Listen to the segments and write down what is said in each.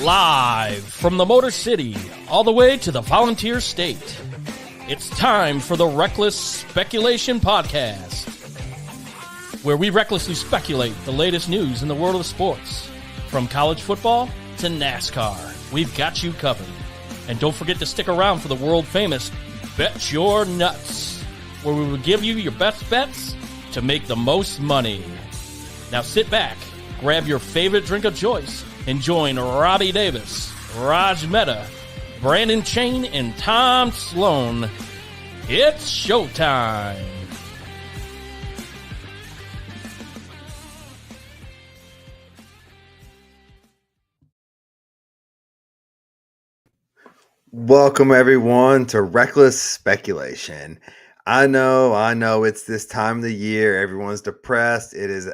Live from the Motor City, all the way to the Volunteer State. It's time for the Reckless Speculation Podcast, where we recklessly speculate the latest news in the world of sports. From college football to NASCAR, we've got you covered. And don't forget to stick around for the world-famous Bet Your Nuts, where we will give you your best bets to make the most money. Now sit back, grab your favorite drink of choice, and join Robbie Davis, Raj Mehta, Brandon Chain, and Tom Sloan. It's showtime. Welcome, everyone, to Reckless Speculation. I know it's this time of the year. Everyone's depressed. It is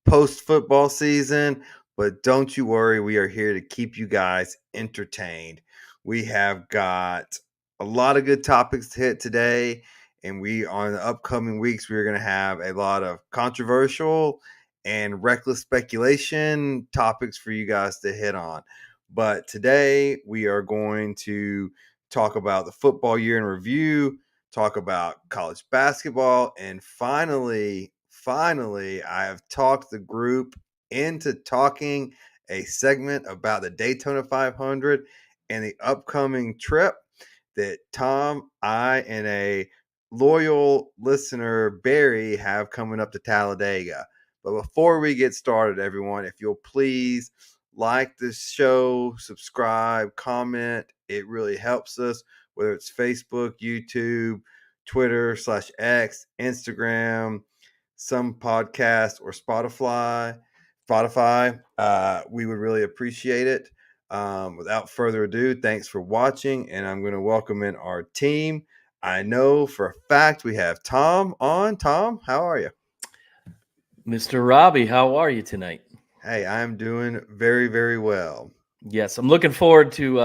post-football season, but don't you worry. We are here to keep you guys entertained. We have got a lot of good topics to hit today, and on the upcoming weeks, we're going to have a lot of controversial and reckless speculation topics for you guys to hit on. But today, we are going to talk about the football year in review, talk about college basketball, and finally, I have talked the group into talking a segment about the Daytona 500 and the upcoming trip that Tom, I, and a loyal listener, Barry, have coming up to Talladega. But before we get started, everyone, if you'll please like this show, subscribe, comment. It really helps us, whether it's Facebook, YouTube, Twitter /X, Instagram, some podcast, or Spotify. We would really appreciate it. Without further ado, thanks for watching, and I'm going to welcome in our team. I know for a fact we have Tom on. Tom, how are you? Mr. Robbie, how are you tonight? Hey, I'm doing very, very well. Yes, I'm looking forward to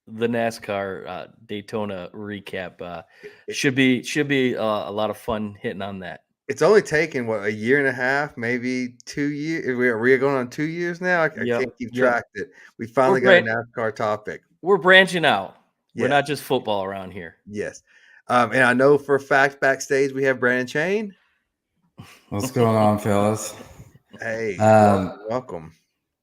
the NASCAR Daytona recap. Should be a lot of fun hitting on that. It's only taken, a year and a half, maybe 2 years? We're going on 2 years now? I can't keep track of it. We finally got a NASCAR topic. We're branching out. Yes. We're not just football around here. Yes. And I know for a fact backstage we have Brandon Chain. What's going on, fellas? Hey, welcome.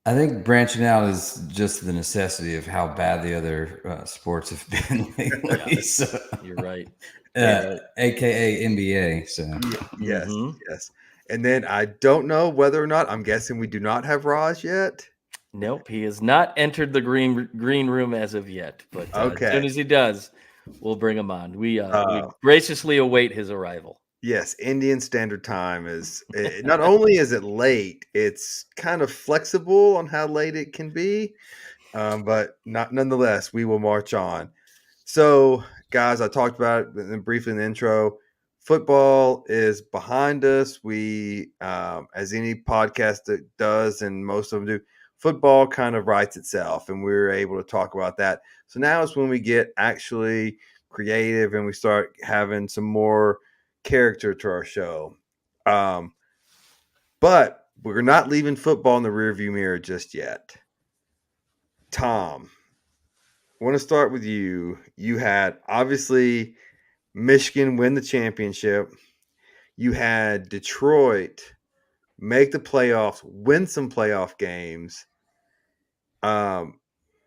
I think branching out is just the necessity of how bad the other sports have been lately. Yeah, so, you're right. AKA NBA. So yes. And then I don't know whether or not, I'm guessing we do not have Raj yet. Nope, he has not entered the green room as of yet. But okay. As soon as he does, we'll bring him on. We graciously await his arrival. Yes, Indian Standard Time is not only is it late, it's kind of flexible on how late it can be, but nonetheless, we will march on. So, guys, I talked about it briefly in the intro. Football is behind us. We, as any podcast that does, and most of them do, football kind of writes itself, and we're able to talk about that. So now is when we get actually creative and we start having some more character to our show. But we're not leaving football in the rearview mirror just yet. Tom, I want to start with you. You had obviously Michigan win the championship. You had Detroit make the playoffs, win some playoff games. I'm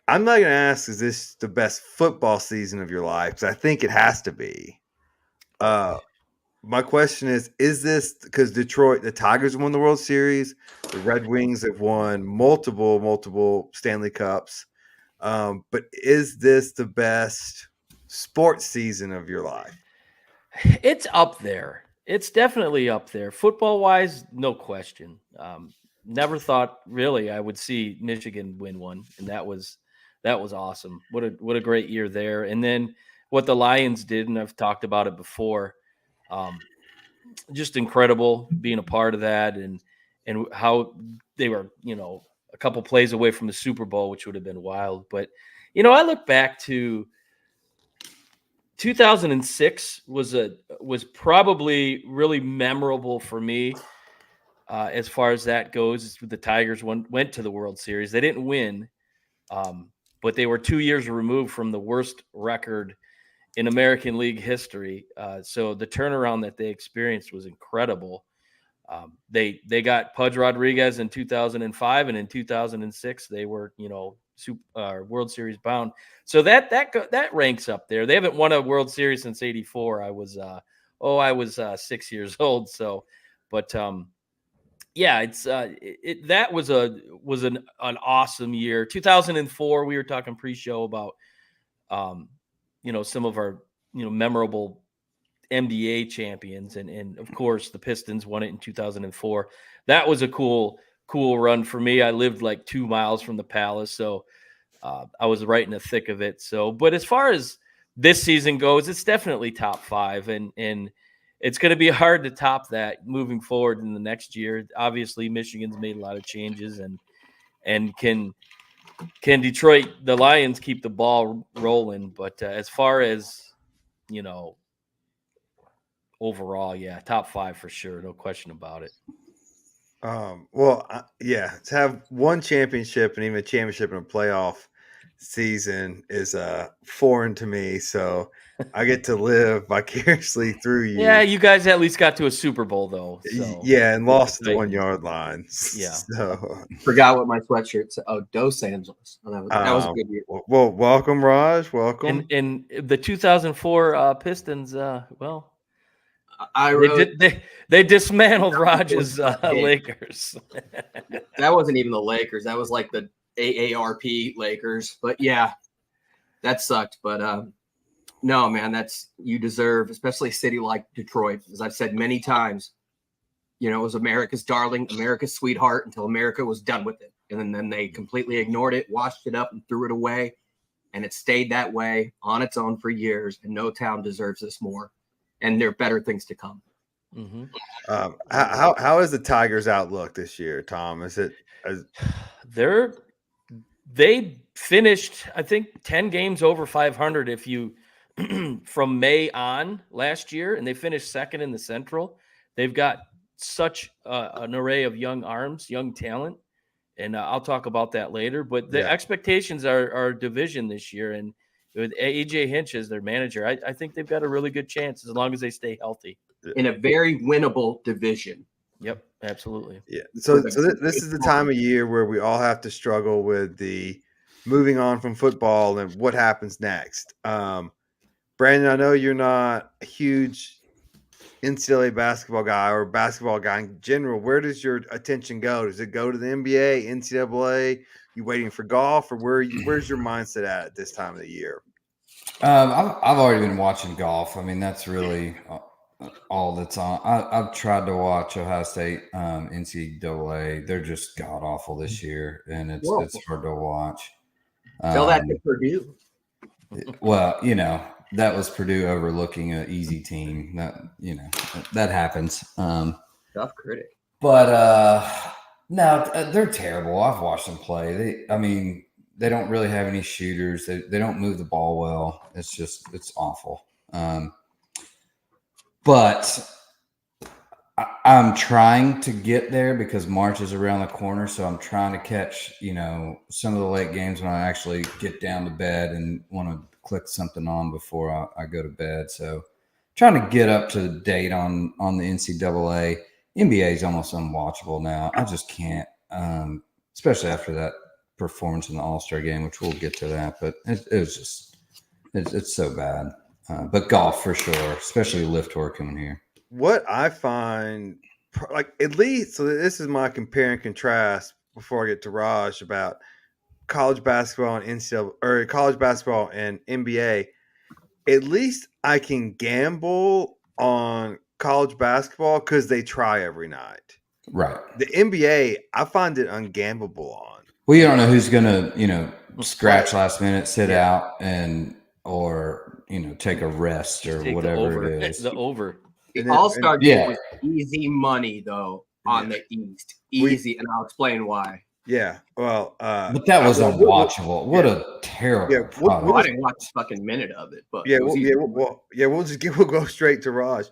not going to ask, is this the best football season of your life? Because I think it has to be. My question is this because Detroit, the Tigers won the World Series, the Red Wings have won multiple Stanley Cups, but is this the best sports season of your life? It's up there. It's definitely up there. Football-wise, no question. Never thought really I would see Michigan win one, and that was awesome. What a great year there. And then what the Lions did, and I've talked about it before. Just incredible being a part of that and how they were, a couple plays away from the Super Bowl, which would have been wild. But, I look back to 2006 was probably really memorable for me as far as that goes. The Tigers went to the World Series. They didn't win, but they were 2 years removed from the worst record in American League history. So the turnaround that they experienced was incredible. They got Pudge Rodriguez in 2005, and in 2006 they were World Series bound. So that ranks up there. They haven't won a World Series since '84. I was 6 years old. So, but yeah, that was an awesome year. 2004. We were talking pre-show about some of our memorable NBA champions, and of course the Pistons won it in 2004. That was a cool run for me. I lived like 2 miles from the Palace, so I was right in the thick of it. So, but as far as this season goes, it's definitely top 5, and it's going to be hard to top that moving forward in the next year. Obviously, Michigan's made a lot of changes, and can Detroit, the Lions, keep the ball rolling? But as far as overall, yeah, top 5 for sure, no question about it. To have one championship and even a championship in a playoff season is foreign to me. So I get to live vicariously through you. Yeah, you guys at least got to a Super Bowl though. So. Yeah, and lost the 1 yard line. Yeah. So. Forgot what my sweatshirt said. Oh, Dos Angeles. Oh, that was a good year. Well, welcome, Raj. Welcome. And the 2004 Pistons. They dismantled Raj's Lakers. That wasn't even the Lakers. That was like the AARP Lakers. But yeah, that sucked. But no, man, you deserve, especially a city like Detroit, as I've said many times. It was America's darling, America's sweetheart until America was done with it. And then they completely ignored it, washed it up, and threw it away. And it stayed that way on its own for years. And no town deserves this more. And there are better things to come. Mm-hmm. How is the Tigers' outlook this year, Tom? They finished, I think, 10 games over 500 if you from May on last year, and they finished second in the Central. They've got such an array of young arms, young talent, and I'll talk about that later. But the expectations are division this year, and with AJ Hinch as their manager, I think they've got a really good chance as long as they stay healthy. In a very winnable division. Yep, absolutely. Yeah. So this is the time of year where we all have to struggle with the moving on from football and what happens next. Brandon, I know you're not a huge NCAA basketball guy or basketball guy in general. Where does your attention go? Does it go to the NBA, NCAA? You waiting for golf, or where's your mindset at this time of the year? I've already been watching golf. I mean, that's really all that's on. I've tried to watch Ohio State NCAA. They're just god awful this year, and it's hard to watch. Tell that to Purdue. Well, that was Purdue overlooking an easy team. That happens. Tough critic. But no, they're terrible. I've watched them play. They don't really have any shooters. They don't move the ball well. It's awful. But I'm trying to get there because March is around the corner. So I'm trying to catch, some of the late games when I actually get down to bed and want to click something on before I go to bed. So trying to get up to date on the NCAA. NBA is almost unwatchable now. I just can't, especially after that performance in the All-Star game, which we'll get to that. But it's so bad. But golf for sure, especially lift tour coming here. What I find, at least, so this is my compare and contrast before I get to Raj about college basketball and NCAA or college basketball and NBA. At least I can gamble on college basketball because they try every night. Right. The NBA, I find it ungambleable on. Well, you don't know who's going to, scratch last minute, sit out, or take a rest or whatever it is. The over. The All-Star game was easy money, though, on the East. Easy, and I'll explain why. Yeah, well, but that was unwatchable. What a terrible product. I didn't watch a fucking minute of it, but we'll go straight to Raj.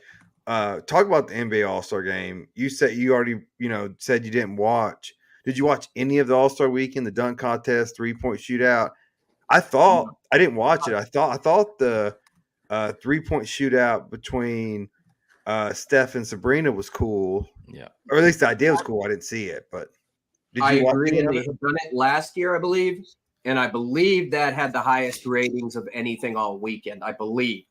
Talk about the NBA All-Star game. You said you already, said you didn't watch. Did you watch any of the All-Star Weekend, the dunk contest, 3-point shootout? I didn't watch it. I thought the 3-point shootout between Steph and Sabrina was cool. Yeah. Or at least the idea was cool. I didn't see it, but did you I watch agree. any And of they it? had done it last year, I believe. And I believe that had the highest ratings of anything all weekend. I believe.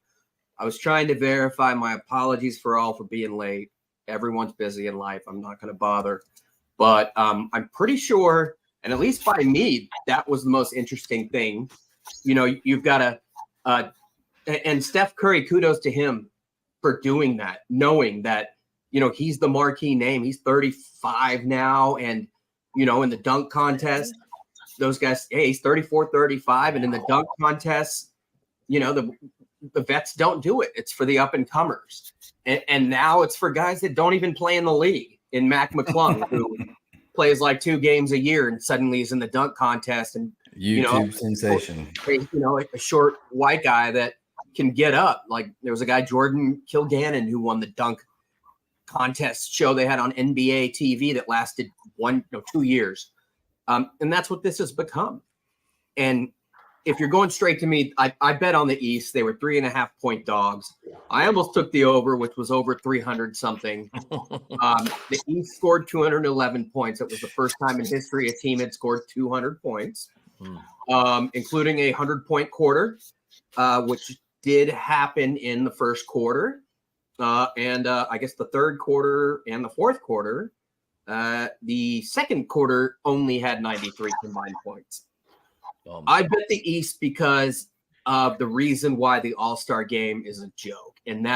I was trying to verify. My apologies for being late. Everyone's busy in life. I'm not going to bother. But I'm pretty sure, and at least by me, that was the most interesting thing. You know, you've got and Steph Curry, kudos to him for doing that, knowing that, you know, he's the marquee name. He's 35 now. And, you know, in the dunk contest, those guys, hey, he's 34, 35. And in the dunk contest, you know, the vets don't do it. It's for the up and comers. And now it's for guys that don't even play in the league. In Mac McClung, who plays like 2 games a year and suddenly is in the dunk contest. And YouTube sensation. You know, a short white guy that can get up. Like there was a guy, Jordan Kilgannon, who won the dunk contest show they had on NBA TV that lasted 2 years. And that's what this has become. And if you're going straight to me, I bet on the East. They were 3.5-point dogs. I almost took the over, which was over 300 something. The East scored 211 points. It was the first time in history a team had scored 200 points, including a 100-point quarter, which did happen in the first quarter. And I guess the third quarter and the fourth quarter, the second quarter only had 93 combined points. I bet the East because of the reason why the All-Star game is a joke. And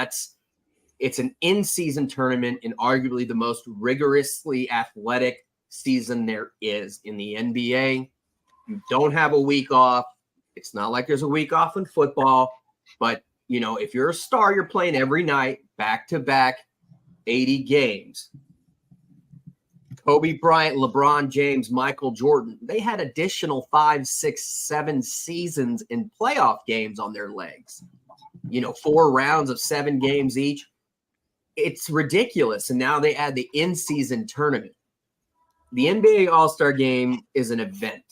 it's an in-season tournament in arguably the most rigorously athletic season there is in the NBA. You don't have a week off. It's not like there's a week off in football. But, you know, if you're a star, you're playing every night, back-to-back 80 games. Kobe Bryant, LeBron James, Michael Jordan, they had additional 5, 6, 7 seasons in playoff games on their legs. You know, 4 rounds of 7 games each. It's ridiculous. And now they add the in-season tournament. The NBA All-Star Game is an event.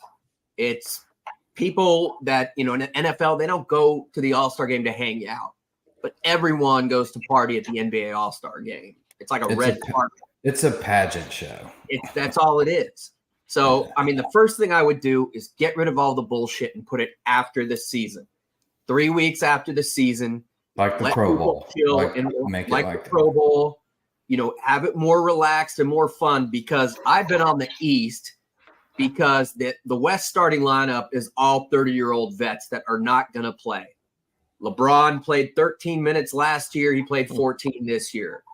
It's people that, you know, in the NFL, they don't go to the All-Star Game to hang out. But everyone goes to party at the NBA All-Star Game. It's like a red carpet. It's a pageant show. That's all it is. So, I mean, the first thing I would do is get rid of all the bullshit and put it after the season. 3 weeks after the season. Like the Pro Bowl. Like the Pro Bowl. You know, have it more relaxed and more fun because I've been on the East because the West starting lineup is all 30-year-old vets that are not going to play. LeBron played 13 minutes last year. He played 14 this year.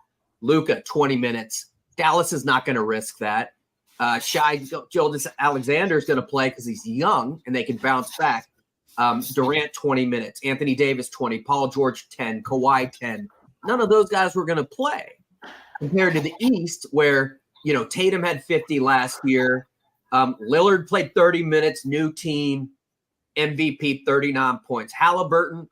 Luka, 20 minutes. Dallas is not going to risk that. Shai Alexander is going to play because he's young and they can bounce back. Durant, 20 minutes. Anthony Davis, 20. Paul George, 10. Kawhi, 10. None of those guys were going to play compared to the East where, you know, Tatum had 50 last year. Lillard played 30 minutes, new team, MVP, 39 points. Halliburton,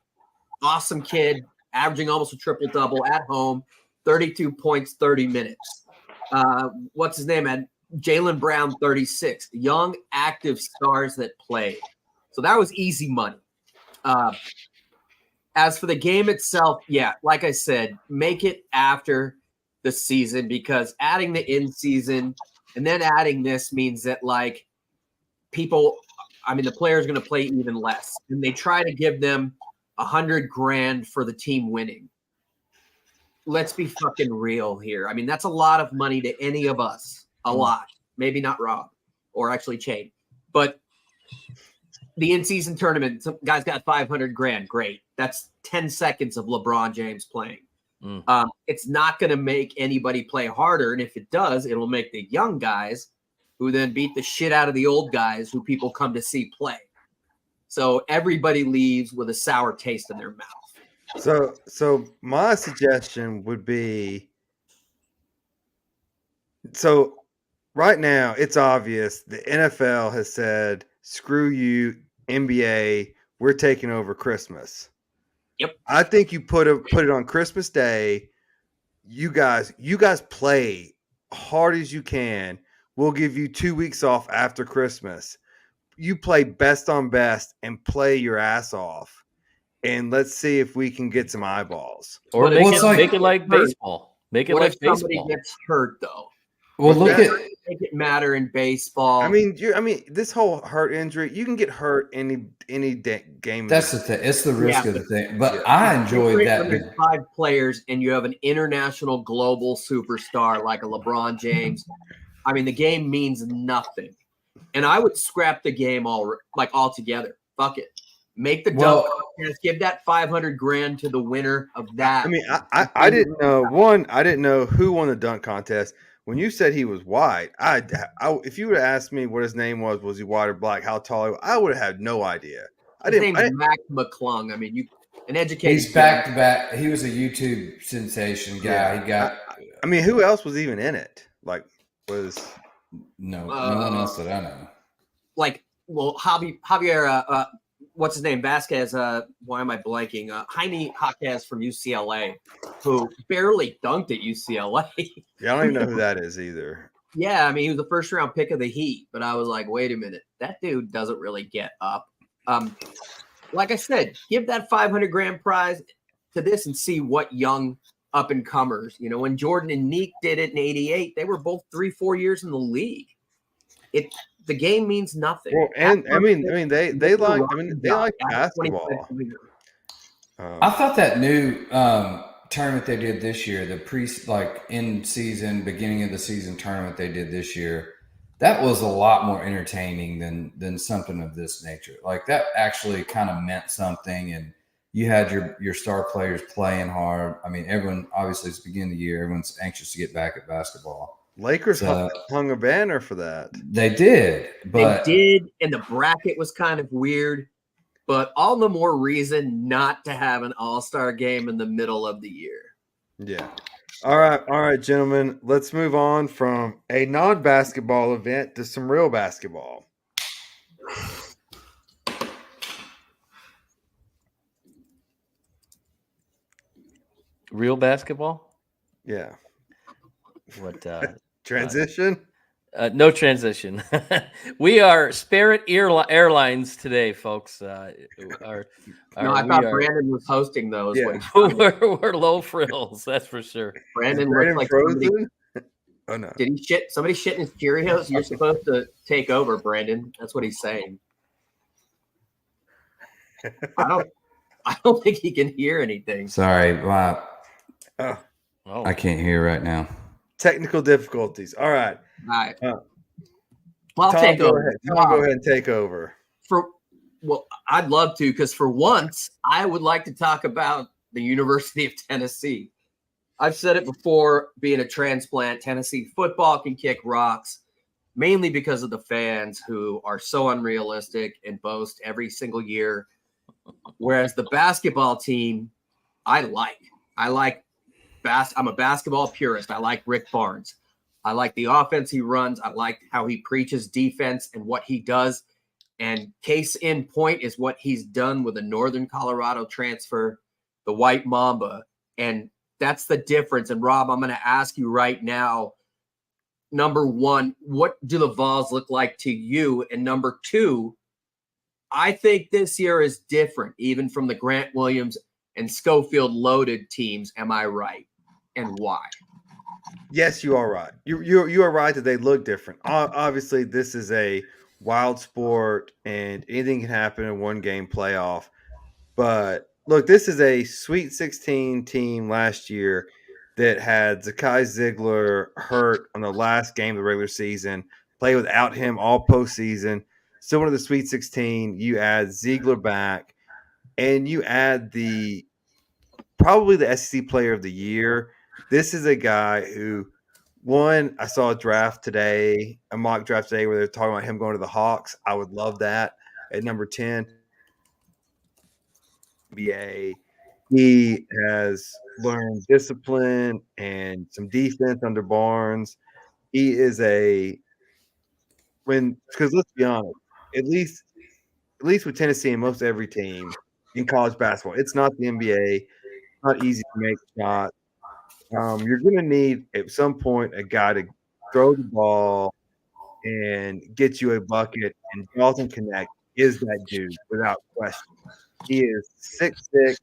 awesome kid, averaging almost a triple-double at home, 32 points, 30 minutes. What's his name? And Jaylen Brown, 36. Young, active stars that played. So that was easy money. As for the game itself, yeah, like I said, make it after the season because adding the in-season and then adding this means that, like, people, I mean, the players are going to play even less. And they try to give them $100,000 for the team winning. Let's be fucking real here. I mean, that's a lot of money to any of us. A lot. Maybe not Rob or actually Chade. But the in-season tournament, some guys got $500,000. Great. That's 10 seconds of LeBron James playing. It's not going to make anybody play harder. And if it does, it'll make the young guys who then beat the shit out of the old guys who people come to see play. So everybody leaves with a sour taste in their mouth. So my suggestion would be, so right now it's obvious the NFL has said, screw you, NBA, we're taking over Christmas. Yep. I think you put it on Christmas Day. You guys play hard as you can. We'll give you 2 weeks off after Christmas. You play best on best and play your ass off. And let's see if we can get some eyeballs. Or But make it's it like- make it like baseball. Make it What like if somebody baseball. gets hurt though? Well, look that? at Make it matter in baseball. I mean, this whole hurt injury, you can get hurt any game. that's the thing. It's the risk Yeah, of the thing. But yeah. I enjoyed Different that. when there's 5 players and you have an international global superstar like a LeBron James. I mean, the game means nothing. And I would scrap the game altogether. Fuck it. Make the dunk contest. Give that $500,000 to the winner of that. I mean, I didn't know. One, I didn't know who won the dunk contest. When you said he was white, if you would have asked me what his name was he white or black, how tall he was, I would have had no idea. His name's Mac McClung. I mean, an educated. He's back to back. He was a YouTube sensation guy. Yeah. He got. I mean, who else was even in it? Like, No one else that I know. Javier, what's his name? Vasquez. Why am I blanking? Jaime Jaquez from UCLA, who barely dunked at UCLA. Yeah, I don't even know who that is either. Yeah, I mean, he was the first round pick of the Heat, but I was like, wait a minute, that dude doesn't really get up. Like I said, give that $500,000 prize to this and see what young up and comers. You know, when Jordan and Neek did it in '88, they were both 3-4 years in the league. The game means nothing. Well, and I mean, they like basketball. I thought that new tournament they did this year, the in season, beginning of the season tournament they did this year, that was a lot more entertaining than something of this nature. Like that actually kind of meant something, and you had your star players playing hard. I mean, everyone obviously it's the beginning of the year, everyone's anxious to get back at basketball. Lakers hung a banner for that. They did, and the bracket was kind of weird. But all the more reason not to have an all-star game in the middle of the year. Yeah. All right, gentlemen. Let's move on from a non-basketball event to some real basketball. Real basketball? Yeah. What transition? No transition. We are Spirit Airlines today, folks. I thought Brandon was hosting those. Yeah. We're low frills, that's for sure. Brandon looks like frozen. Oh no! Did he shit? Somebody shit in his Cheerios. You're supposed to take over, Brandon. That's what he's saying. I don't think he can hear anything. Sorry, wow. Oh. I can't hear right now. Technical difficulties. All right. All right. Well, I'll Tom, take over. Tom, go ahead and take over. I'd love to, because for once, I would like to talk about the University of Tennessee. I've said it before, being a transplant, Tennessee football can kick rocks, mainly because of the fans who are so unrealistic and boast every single year. Whereas the basketball team, I'm a basketball purist. I like Rick Barnes. I like the offense he runs. I like how he preaches defense and what he does. And case in point is what he's done with a Northern Colorado transfer, the White Mamba. And that's the difference. And Rob, I'm going to ask you right now, number one, what do the Vols look like to you? And number two, I think this year is different, even from the Grant Williams and Schofield loaded teams. Am I right? And why? Yes, you are right. You are right that they look different. Obviously, this is a wild sport, and anything can happen in one game playoff. But look, this is a Sweet 16 team last year that had Zakai Ziegler hurt on the last game of the regular season, play without him all postseason. Still to the Sweet 16. You add Ziegler back, and you add probably the SEC Player of the Year. This is a guy who, I saw a mock draft today where they're talking about him going to the Hawks. I would love that. At number 10, NBA, he has learned discipline and some defense under Barnes. He is because let's be honest, at least with Tennessee and most every team in college basketball, it's not the NBA. It's not easy to make shots. You're going to need at some point a guy to throw the ball and get you a bucket. And Dalton Connect is that dude without question. He is 6'6".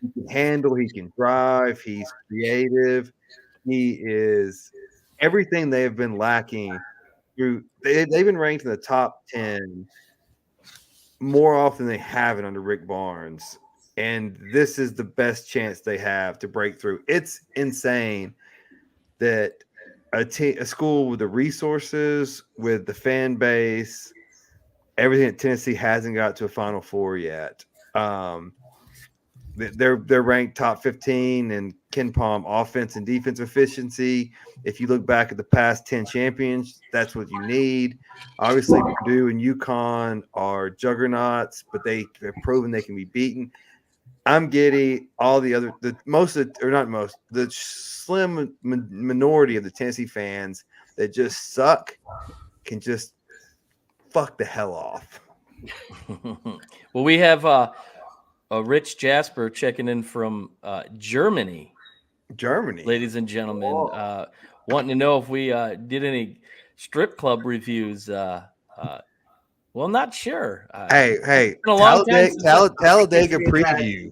He can handle. He can drive. He's creative. He is everything they have been lacking. They've been ranked in the top 10 more often than they haven't under Rick Barnes. And this is the best chance they have to break through. It's insane that a school with the resources, with the fan base, everything that Tennessee hasn't got to a Final Four yet. They're ranked top 15 in KenPom offense and defense efficiency. If you look back at the past 10 champions, that's what you need. Obviously, Purdue and UConn are juggernauts, but they have proven they can be beaten. I'm giddy. All the other, the slim minority of the Tennessee fans that just suck can just fuck the hell off. Well, we have Rich Jasper checking in from Germany. Ladies and gentlemen, wanting to know if we did any strip club reviews. Well, not sure. Hey, Talladega preview.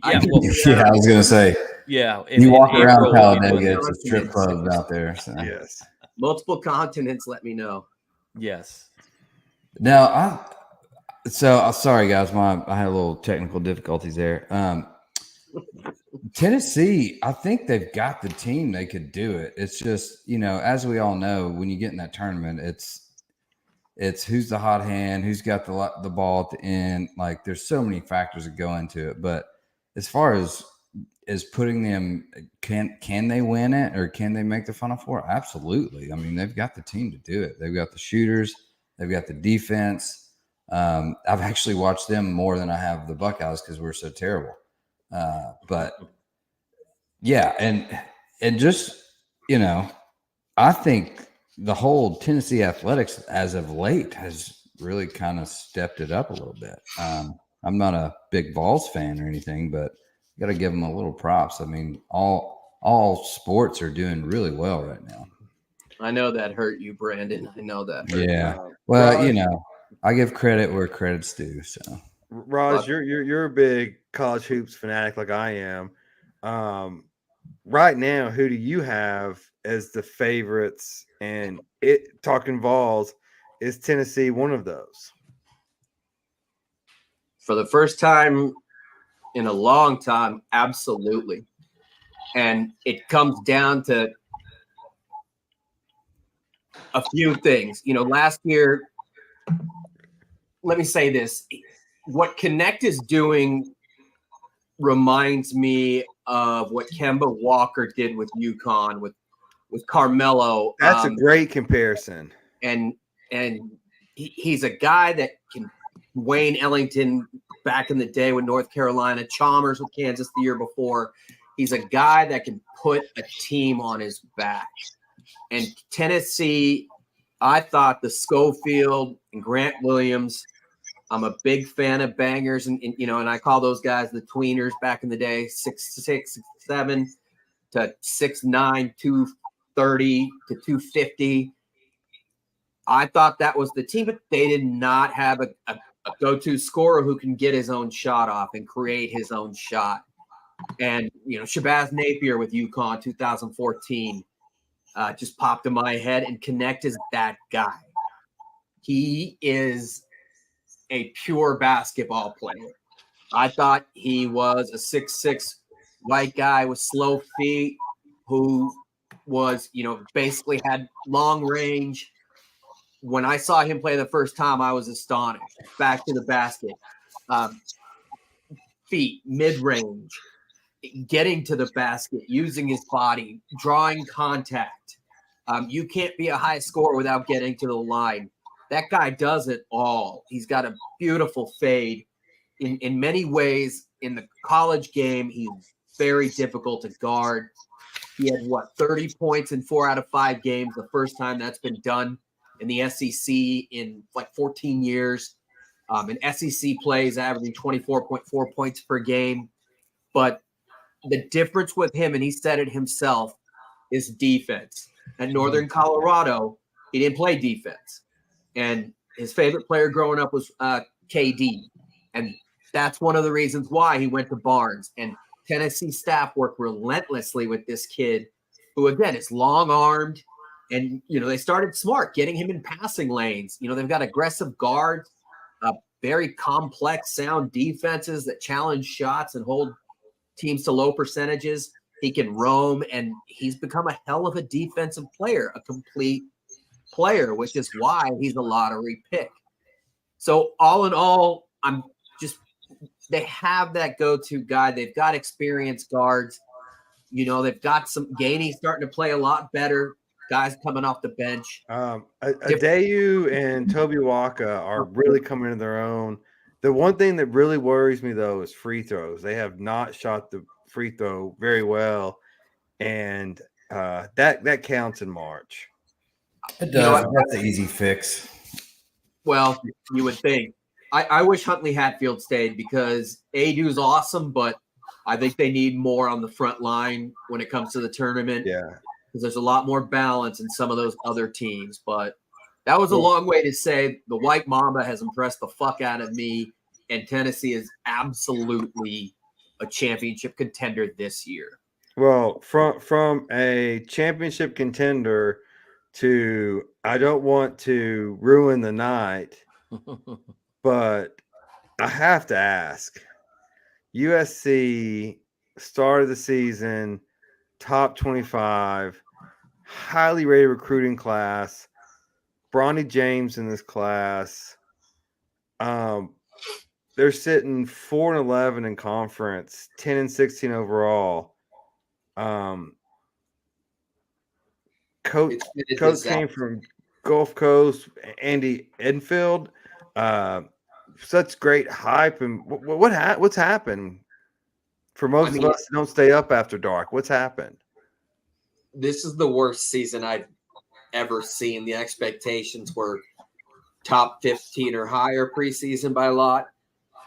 I was gonna say. Yeah, you walk around Talladega, it's a strip club out there. So. Yes, multiple continents. Let me know. Yes. Now, sorry guys, I had a little technical difficulties there. Tennessee, I think they've got the team; they could do it. It's just, as we all know, when you get in that tournament, it's who's the hot hand, who's got the ball at the end. Like, there's so many factors that go into it. But as far as putting them, can they win it or can they make the Final Four? Absolutely. I mean, they've got the team to do it. They've got the shooters, they've got the defense. I've actually watched them more than I have the Buckeyes because we're so terrible. But yeah, and just I think the whole Tennessee athletics as of late has really kind of stepped it up a little bit. I'm not a big Vols fan or anything, but you got to give them a little props. I mean, all sports are doing really well right now. I know that hurt you, Brandon. I know that. Yeah. Well, I give credit where credit's due. So, Raj, you're a big college hoops fanatic like I am. Right now, who do you have as the favorites? And talking Vols, is Tennessee one of those? For the first time in a long time, absolutely. And it comes down to a few things. Last year, let me say this. What Connect is doing reminds me of what Kemba Walker did with UConn, with Carmelo. That's a great comparison. And he's a guy that can Wayne Ellington back in the day with North Carolina, Chalmers with Kansas the year before. He's a guy that can put a team on his back. And Tennessee, I thought the Schofield and Grant Williams, I'm a big fan of bangers, and I call those guys the tweeners back in the day, 6'6", 6'7" to 6'9", 230 to 250. I thought that was the team, but they did not have a go-to scorer who can get his own shot off and create his own shot. And, Shabazz Napier with UConn 2014 just popped in my head, and Connect is that guy. He is a pure basketball player. I thought he was a 6'6" white guy with slow feet who was, basically had long range. When I saw him play the first time, I was astonished. Back to the basket. Feet, mid-range, getting to the basket, using his body, drawing contact. You can't be a high scorer without getting to the line. That guy does it all. He's got a beautiful fade. In many ways, in the college game, he's very difficult to guard. He had, 30 points in 4 out of 5 games, the first time that's been done in the SEC in 14 years. In SEC plays, averaging 24.4 points per game. But the difference with him, and he said it himself, is defense. At Northern Colorado, he didn't play defense. And his favorite player growing up was KD. And that's one of the reasons why he went to Barnes. And Tennessee staff worked relentlessly with this kid who, again, is long-armed. And, they started smart, getting him in passing lanes. They've got aggressive guards, very complex, sound defenses that challenge shots and hold teams to low percentages. He can roam, and he's become a hell of a defensive player, a complete player, which is why he's a lottery pick. So all in all, they have that go-to guy. They've got experienced guards. They've got some Gainey starting to play a lot better. Guys coming off the bench. Adeyu and Toby Waka are really coming into their own. The one thing that really worries me, though, is free throws. They have not shot the free throw very well, and that counts in March. It does. That's an easy fix. Well, you would think. I wish Huntley Hatfield stayed because Adu's awesome, but I think they need more on the front line when it comes to the tournament. Yeah. Because there's a lot more balance in some of those other teams. But that was a long way to say the White Mamba has impressed the fuck out of me, and Tennessee is absolutely a championship contender this year. Well, from a championship contender to I don't want to ruin the night, but I have to ask. USC started the season top 25, highly rated recruiting class. Bronny James in this class. They're sitting 4-11 in conference, 10-16 overall. Coach came from Gulf Coast, Andy Enfield. Such great hype, and what's happened for most of us who don't stay up after dark? What's happened? This is the worst season I've ever seen. The expectations were top 15 or higher preseason by a lot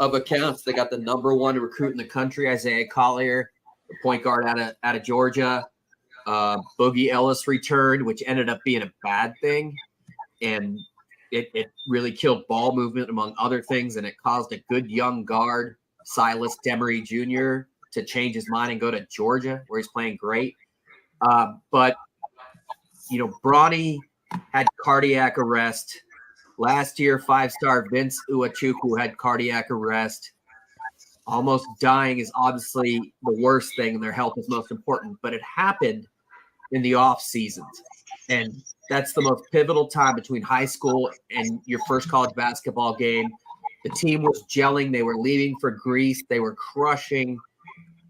of accounts. They got the number one recruit in the country, Isaiah Collier, the point guard out of Georgia. Boogie Ellis returned, which ended up being a bad thing, and it really killed ball movement among other things, and it caused a good young guard, Silas Demery Jr., to change his mind and go to Georgia, where he's playing great. But Bronny had cardiac arrest. Last year, 5-star Vince Uwachukwu had cardiac arrest. Almost dying is obviously the worst thing, and their health is most important. But it happened in the off seasons, and that's the most pivotal time between high school and your first college basketball game. The team was gelling. They were leaving for Greece. They were crushing,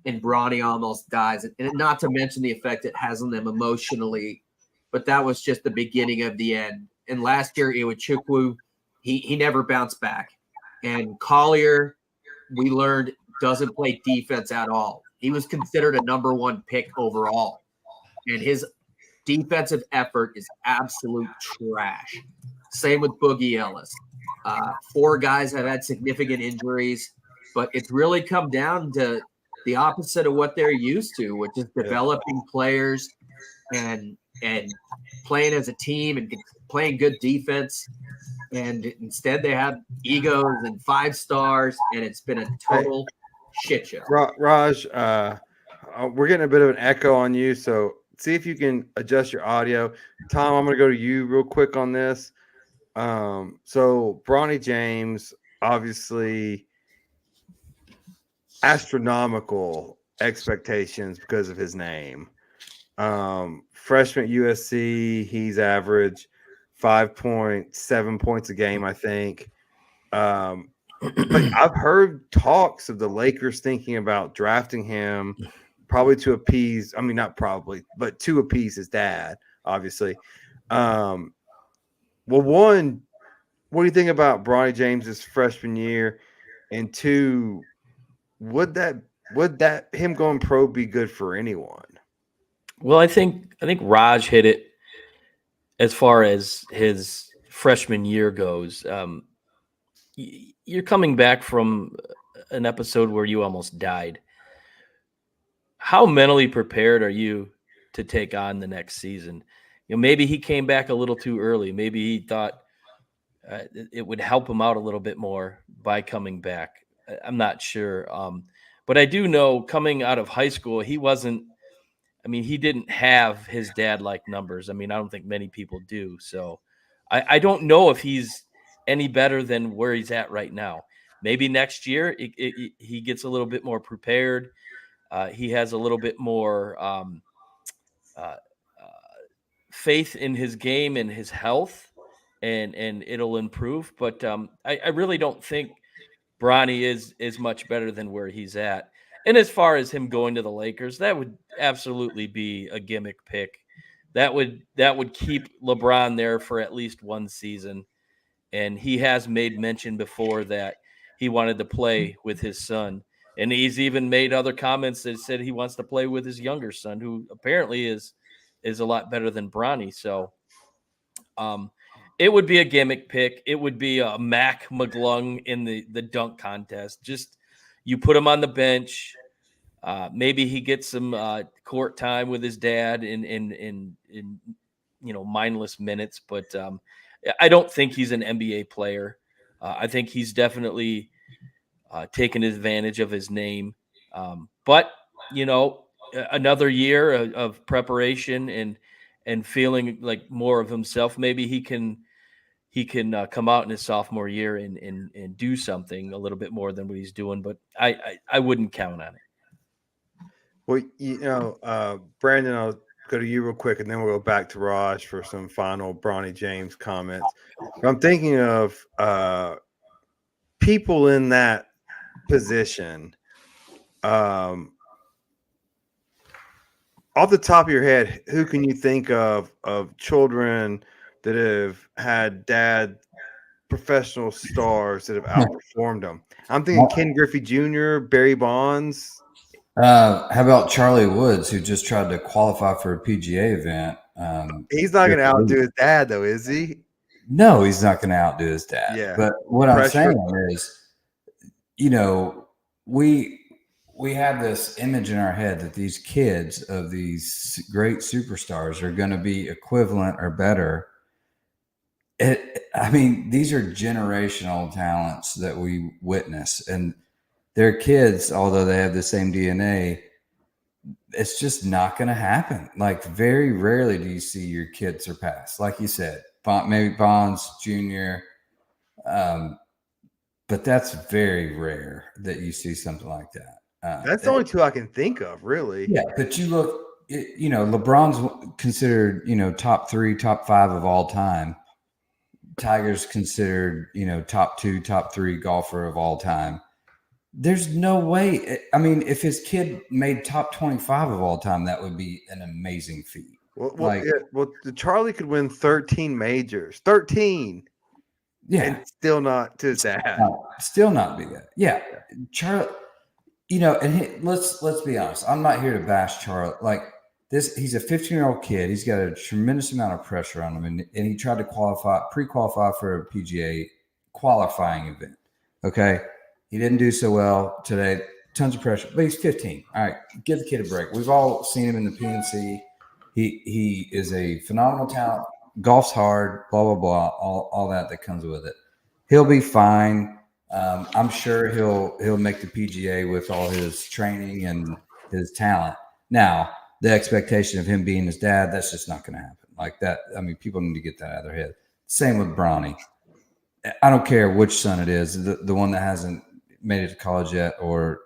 and Bronny almost dies. And not to mention the effect it has on them emotionally. But that was just the beginning of the end. And last year, Iwachukwu, he never bounced back. And Collier, we learned, doesn't play defense at all. He was considered a number one pick overall. And his defensive effort is absolute trash. Same with Boogie Ellis. 4 guys have had significant injuries, but it's really come down to the opposite of what they're used to, which is developing players and playing as a team and playing good defense. And instead they have egos and 5 stars, and it's been a total shit show. Raj, we're getting a bit of an echo on you, so see if you can adjust your audio. Tom, I'm going to go to you real quick on this. So Bronny James, obviously astronomical expectations because of his name. Freshman at USC, he's averaged 5.7 points a game, I think. But I've heard talks of the Lakers thinking about drafting him probably to appease, I mean, not probably, but to appease his dad, obviously. Well, one, what do you think about Bronny James's freshman year? And 2, would that him going pro be good for anyone? Well, I think Raj hit it as far as his freshman year goes. You're coming back from an episode where you almost died. How mentally prepared are you to take on the next season? maybe he came back a little too early. Maybe he thought it would help him out a little bit more by coming back. I'm not sure. But I do know coming out of high school, he wasn't. I mean, he didn't have his dad-like numbers. I mean, I don't think many people do. So I don't know if he's any better than where he's at right now. Maybe next year he gets a little bit more prepared. He has a little bit more uh, uh, faith in his game and his health, and it'll improve. But I really don't think Bronny is much better than where he's at. And as far as him going to the Lakers, that would absolutely be a gimmick pick. That would keep LeBron there for at least one season. And he has made mention before that he wanted to play with his son. And he's even made other comments that said he wants to play with his younger son, who apparently is a lot better than Bronny. So it would be a gimmick pick. It would be a Mac McGlung in the dunk contest. Just you put him on the bench. Maybe he gets some court time with his dad in mindless minutes. But I don't think he's an NBA player. I think he's definitely taken advantage of his name. But another year of preparation and feeling like more of himself. Maybe he can come out in his sophomore year and do something a little bit more than what he's doing. But I wouldn't count on it. Well, Brandon, I'll go to you real quick, and then we'll go back to Raj for some final Bronny James comments. I'm thinking of people in that position. Off the top of your head, who can you think of children that have had dad professional stars that have outperformed them? I'm thinking Ken Griffey Jr., Barry Bonds. How about Charlie Woods, who just tried to qualify for a PGA event? He's not going to outdo his dad, though, is he? No, he's not going to outdo his dad. Yeah. But what I'm saying is, we have this image in our head that these kids of these great superstars are going to be equivalent or better. These are generational talents that we witness, and their kids, although they have the same DNA, it's just not going to happen. Like, very rarely do you see your kid surpass, like you said, maybe Bonds Jr., but that's very rare that you see something like that. That's the only two I can think of, really. Yeah, but you look, LeBron's considered, top 3, top 5 of all time. Tiger's considered, top 2, top 3 golfer of all time. There's no way. I mean, if his kid made top 25 of all time, that would be an amazing feat. Well, Charlie could win 13 majors. 13. Yeah. And still not to his dad. No, still not be that. Yeah. Charlie, and let's be honest. I'm not here to bash Charlie. Like this, he's a 15-year-old kid. He's got a tremendous amount of pressure on him. And he tried to pre-qualify for a PGA qualifying event. Okay. He didn't do so well today. Tons of pressure, but he's 15. All right, give the kid a break. We've all seen him in the PNC. He is a phenomenal talent. Golf's hard. Blah blah blah. All that comes with it. He'll be fine. I'm sure he'll make the PGA with all his training and his talent. Now, the expectation of him being his dad, that's just not going to happen. Like that. I mean, people need to get that out of their head. Same with Bronny. I don't care which son it is, the one that hasn't made it to college yet, or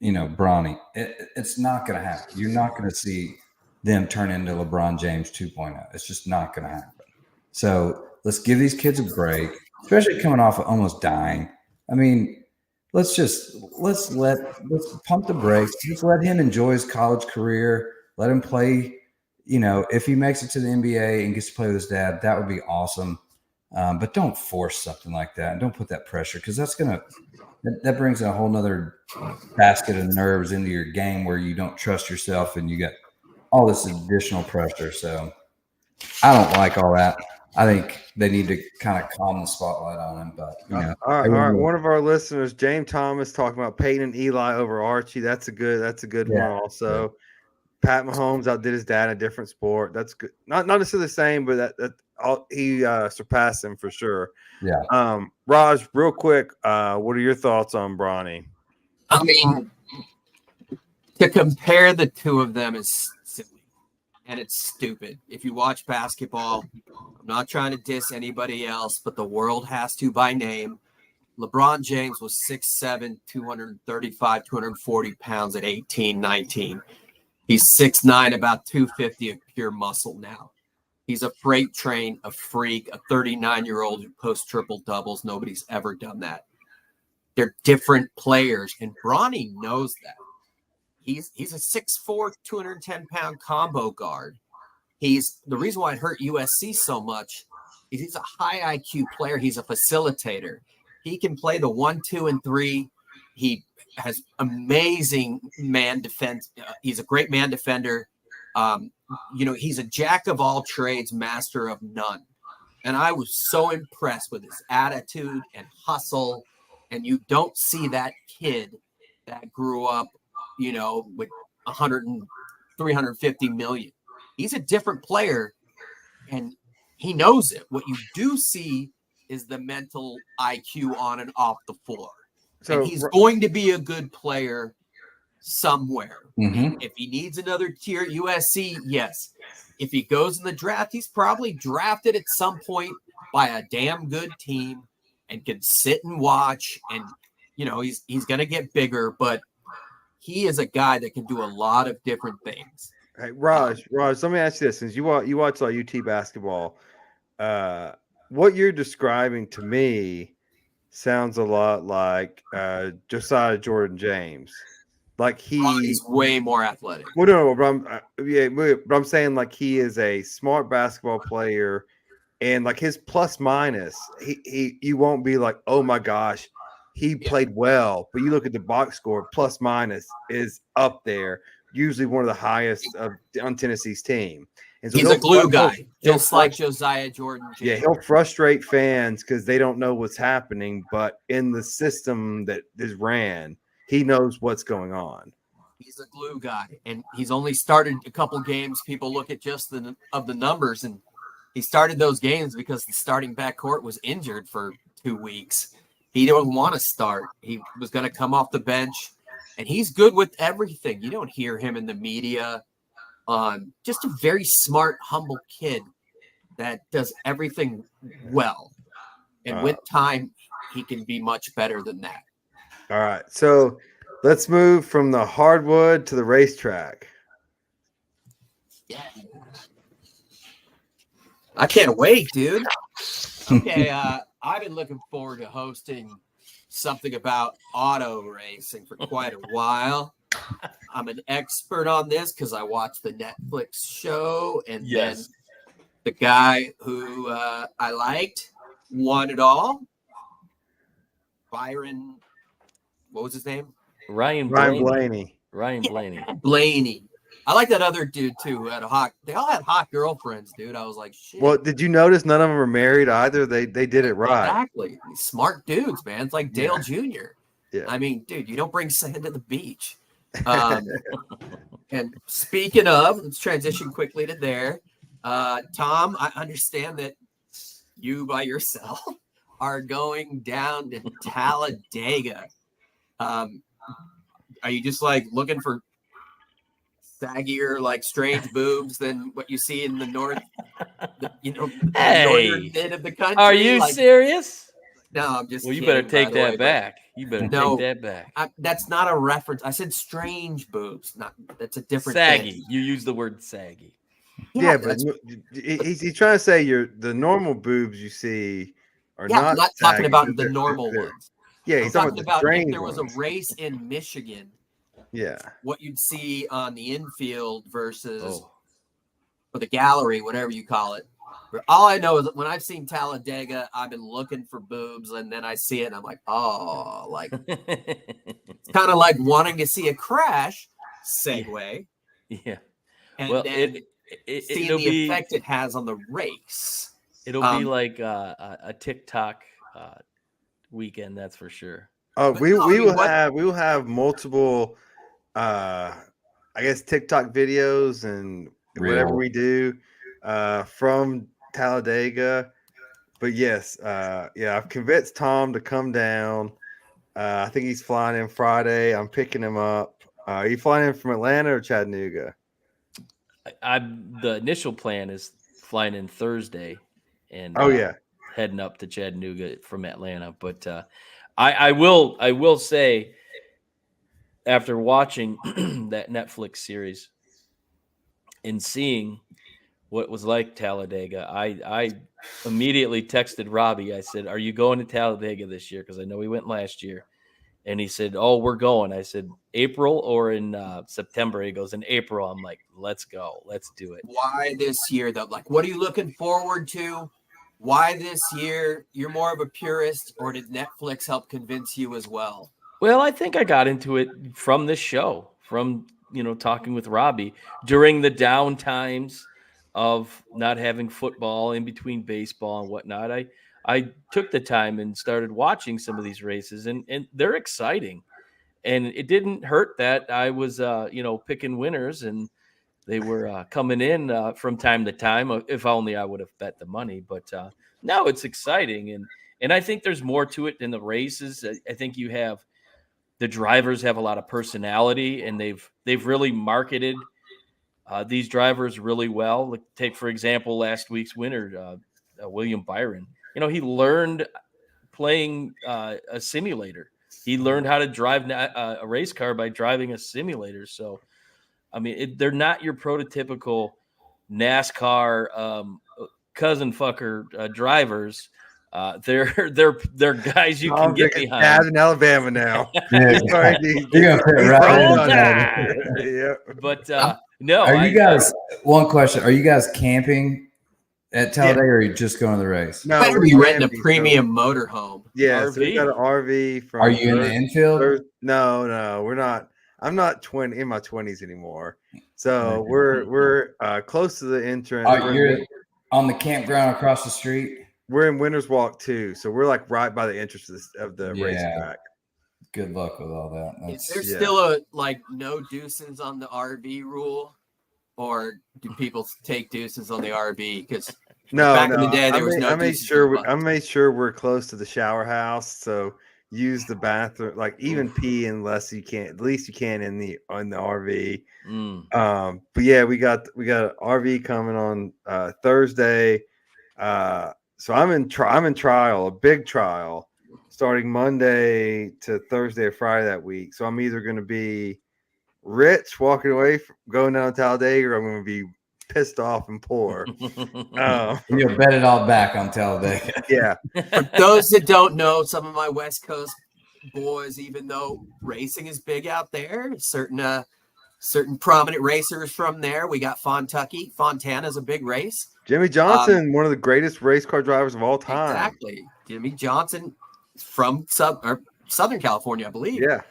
Bronny. It's not going to happen. You're not going to see them turn into LeBron James 2.0. It's just not going to happen. So let's give these kids a break, especially coming off of almost dying. I mean, let's pump the brakes. Just let him enjoy his college career. Let him play. If he makes it to the NBA and gets to play with his dad, that would be awesome. But don't force something like that, and don't put that pressure, because that brings a whole nother basket of nerves into your game where you don't trust yourself and you get all this additional pressure. So I don't like all that. I think they need to kind of calm the spotlight on him. But all right. One of our listeners, James Thomas, talking about Peyton and Eli over Archie. That's a good one also. Pat Mahomes outdid his dad in a different sport. That's good. Not necessarily the same, but he surpassed him for sure. Yeah. Raj, real quick, what are your thoughts on Bronny? I mean, to compare the two of them is silly and it's stupid. If you watch basketball, I'm not trying to diss anybody else, but the world has to by name. LeBron James was 6'7", 235, 240 pounds at 18, 19. He's 6'9", about 250 of pure muscle now. He's a freight train, a freak, a 39-year-old who posts triple doubles. Nobody's ever done that. They're different players, and Bronny knows that. He's a 6'4", 210-pound combo guard. He's the reason why it hurt USC so much is he's a high IQ player. He's a facilitator. He can play the 1, 2, and 3. He has amazing man defense. He's a great man defender. He's a jack of all trades, master of none. And I was so impressed with his attitude and hustle. And you don't see that kid that grew up, with 100 and 350 million. He's a different player, and he knows it. What you do see is the mental IQ on and off the floor. So, and he's going to be a good player somewhere. Mm-hmm. If he needs another tier at USC, yes. If he goes in the draft, he's probably drafted at some point by a damn good team and can sit and watch. And, he's going to get bigger, but he is a guy that can do a lot of different things. Hey, Raj, let me ask you this. Since you watch UT basketball, what you're describing to me sounds a lot like Josiah Jordan James. Like he's way more athletic. Well, no, but I'm saying like he is a smart basketball player, and like his plus minus, you won't be like, oh my gosh, he played well. But you look at the box score, plus minus is up there, usually one of the highest on Tennessee's team. And so he's a glue guy, just like Josiah Jordan James. Yeah, he'll frustrate fans because they don't know what's happening, but in the system that is ran, he knows what's going on. He's a glue guy, and he's only started a couple games. People look at just the numbers, and he started those games because the starting backcourt was injured for 2 weeks. He didn't want to start. He was going to come off the bench, and he's good with everything. You don't hear him in the media. Just a very smart, humble kid that does everything well. And with time, he can be much better than that. All right. So let's move from the hardwood to the racetrack. Yeah. I can't wait, dude. Okay. I've been looking forward to hosting something about auto racing for quite a while. I'm an expert on this because I watched the Netflix show, and then the guy who I liked won it all. Byron, what was his name? Ryan Blaney. Blaney. I like that other dude too who had they all had hot girlfriends, dude. I was like, shit. Well, did you notice none of them were married either? They did it right. Exactly. Smart dudes, man. It's like Dale Jr. Yeah. I mean, dude, you don't bring sand to the beach. And speaking of, let's transition quickly to there. Tom, I understand that you by yourself are going down to Talladega. Are you just like looking for saggier, like strange boobs than what you see in the north, the northern bit of the country? Are you serious? No, I'm just Well, you kidding, better take that back. You better take that back. That's not a reference. I said strange boobs. That's a different saggy. thing. You use the word saggy. Yeah, but he's trying to say the normal boobs you see are not. I'm not talking about the normal ones. Yeah, he's talking about if there ones. was a race in Michigan. Yeah. What you'd see on the infield versus or the gallery, whatever you call it. All I know is that when I've seen Talladega, I've been looking for boobs, and then I see it, and I'm like, oh, like it's kind of like wanting to see a crash segue. Yeah. And then seeing the effect it has on the race. It'll be like a TikTok weekend, that's for sure. Oh, we will have multiple I guess TikTok videos and whatever we do from Talladega. But yes, I've convinced Tom to come down. I think he's flying in Friday. I'm picking him up. Are you flying in from Atlanta or Chattanooga? The initial plan is flying in Thursday and heading up to Chattanooga from Atlanta. But I will say, after watching that Netflix series and seeing what was like Talladega, I immediately texted Robbie. I said, "Are you going to Talladega this year?" Because I know we went last year. And he said, "Oh, we're going." I said, "April or in September?" He goes, "In April." I'm like, "Let's go. Let's do it." Why this year, though? Like, what are you looking forward to? Why this year? You're more of a purist, or did Netflix help convince you as well? Well, I think I got into it from this show, from talking with Robbie during the down times of not having football in between baseball and whatnot. I took the time and started watching some of these races, and they're exciting. And it didn't hurt that I was, picking winners, and they were coming in from time to time. If only I would have bet the money. But no, it's exciting, and I think there's more to it than the races. I think the drivers have a lot of personality, and they've really marketed these drivers really well. Like, take for example last week's winner, William Byron. He learned playing a simulator. He learned how to drive a race car by driving a simulator. So, I mean, they're not your prototypical NASCAR cousin fucker drivers. They're guys you can get behind. Dad in Alabama now. You're gonna put it right in. Yeah. But no. Are you guys? One question: are you guys camping at Talladega, or are you just going to the race? No, Better be renting a premium motorhome. Yeah, RV. so we got an RV. Are you in the infield? No, we're not. I'm not in my 20s anymore. So we're close to the entrance. You're on the campground across the street. We're in Winners Walk too, so we're like right by the entrance of the racetrack. Good luck with all that. Is there still a no deuces on the RV rule, or do people take deuces on the RV? Because back in the day there was no. I made sure we're close to the shower house, so use the bathroom. Like even pee unless you can. At least you can in the RV. But yeah, we got an RV coming on Thursday. So I'm in trial, a big trial, starting Monday to Thursday or Friday that week. So I'm either going to be rich walking away from going down to Talladega, or I'm going to be pissed off and poor. You'll bet it all back on Talladega. Yeah. For those that don't know, some of my West Coast boys, even though racing is big out there, certain prominent racers from there. We got Fontana's a big race. Jimmy Johnson, one of the greatest race car drivers of all time. Exactly. Jimmy Johnson from Southern California, I believe. Yeah.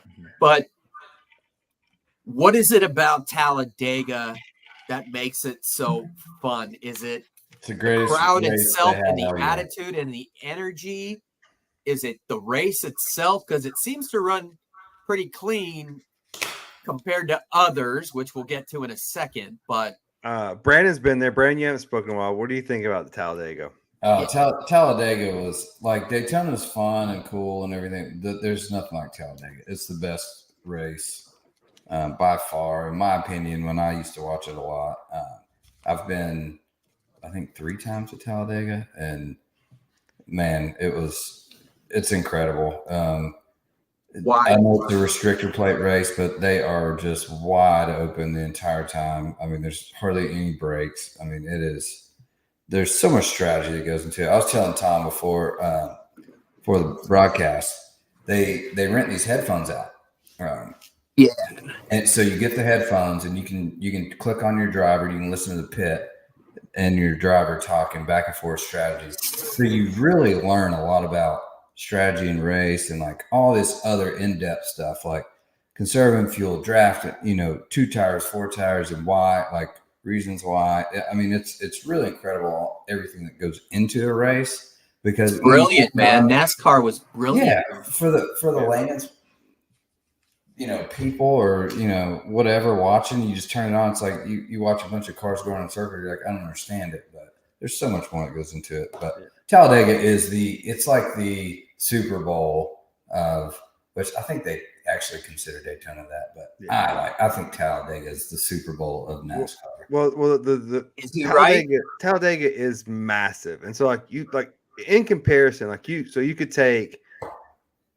But what is it about Talladega that makes it so fun? Is it the crowd itself and the attitude and the energy? Is it the race itself? Because it seems to run pretty clean compared to others, which we'll get to in a second. But Brandon's been there. Brandon, you haven't spoken in a while. What do you think about the Talladega? Talladega was like Daytona was fun and cool and everything. There's nothing like Talladega. It's the best race by far, in my opinion. When I used to watch it a lot, I've been, I think, 3 times at Talladega, and man, it's incredible. Why? I know it's a restrictor plate race, but they are just wide open the entire time. I mean, there's hardly any breaks. I mean, there's so much strategy that goes into it. I was telling Tom before for the broadcast, they rent these headphones out. Yeah. And so you get the headphones, and you can click on your driver, you can listen to the pit and your driver talking back and forth strategies. So you really learn a lot about strategy and race and like all this other in-depth stuff, like conserving fuel, draft, 2 tires, 4 tires, and why, like reasons why. I mean, it's really incredible everything that goes into a race, because brilliant, man. NASCAR was brilliant. Yeah, for the layman's people or, whatever watching, you just turn it on. It's like you watch a bunch of cars going in a circle. You're like, I don't understand it, but there's so much more that goes into it. But Talladega it's like the Super Bowl of, which I think they actually consider Daytona that, but I think Talladega is the Super Bowl of NASCAR. Well, the Is he right? Talladega is massive, and so in comparison, so you could take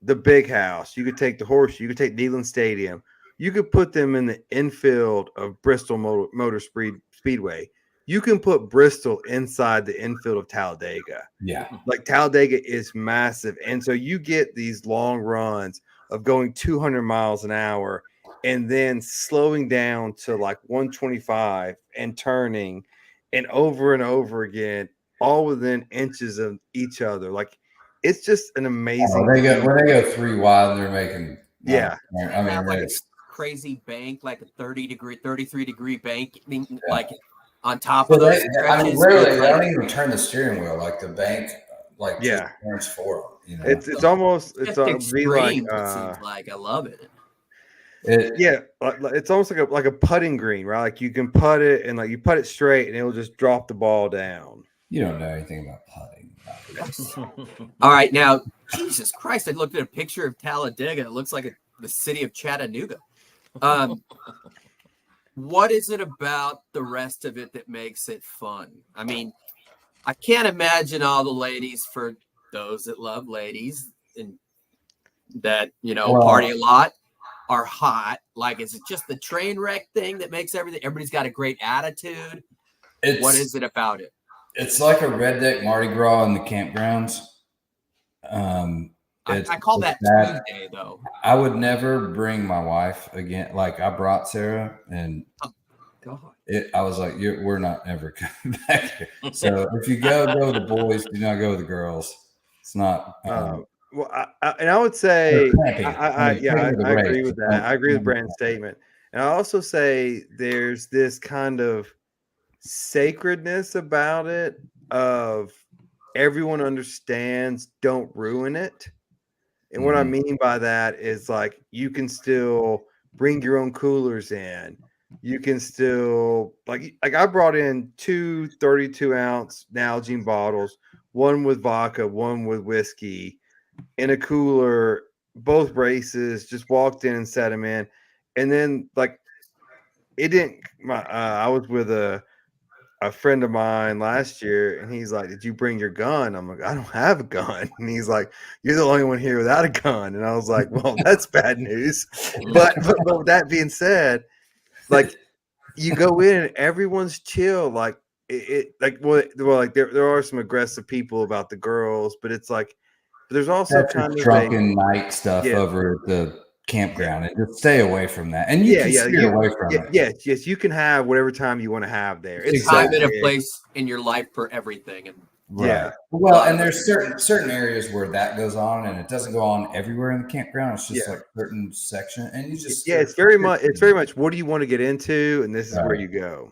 the Big House, you could take the Horseshoe, you could take Neyland Stadium, you could put them in the infield of Bristol Motor Speedway. You can put Bristol inside the infield of Talladega. Yeah, like Talladega is massive, and so you get these long runs of going 200 miles an hour and then slowing down to like 125 and turning and over again, all within inches of each other. Like it's just an amazing. when they go 3 wide, and they're making I mean, like a crazy bank, like a 33 degree bank, like on top of those stretches. Literally, they don't even turn the steering wheel. Like the bank, just turns forward. It's almost extreme. It seems like I love it. It's almost like a putting green, right? Like you can putt it and you putt it straight and it will just drop the ball down. You don't know anything about putting. All right, now Jesus Christ! I looked at a picture of Talladega. It looks like the city of Chattanooga. What is it about the rest of it that makes it fun? I mean, I can't imagine all the ladies, for those that love ladies and that party a lot, are hot. Like, is it just the train wreck thing that makes everybody's got a great attitude? What is it about it? It's like a redneck Mardi Gras in the campgrounds. I call that Tuesday, though. I would never bring my wife again. Like, I brought Sarah, and I was like, we're not ever coming back here. So if you go with the boys, do not go with the girls. It's not. I would say, I agree with that. I agree with Brandon's statement. And I also say there's this kind of sacredness about it of everyone understands, don't ruin it. And what I mean by that is like you can still bring your own coolers in. You can still like I brought in 2 32-ounce Nalgene bottles, one with vodka, one with whiskey, in a cooler, both races, just walked in and set them in. And then it didn't I was with a friend of mine last year, and he's like, did you bring your gun? I'm like, I don't have a gun. And he's like, you're the only one here without a gun. And I was like, well, that's bad news. But with that being said, you go in and everyone's chill. There are some aggressive people about the girls, but it's like there's also kind of drunken night stuff over at the campground, and just stay away from that. And you can steer away from it. Yes, you can have whatever time you want to have there. It's time and a place in your life for everything. And well, and there's certain areas where that goes on, and it doesn't go on everywhere in the campground. It's just like certain section, and you just it's very much what do you want to get into, and this is where you go.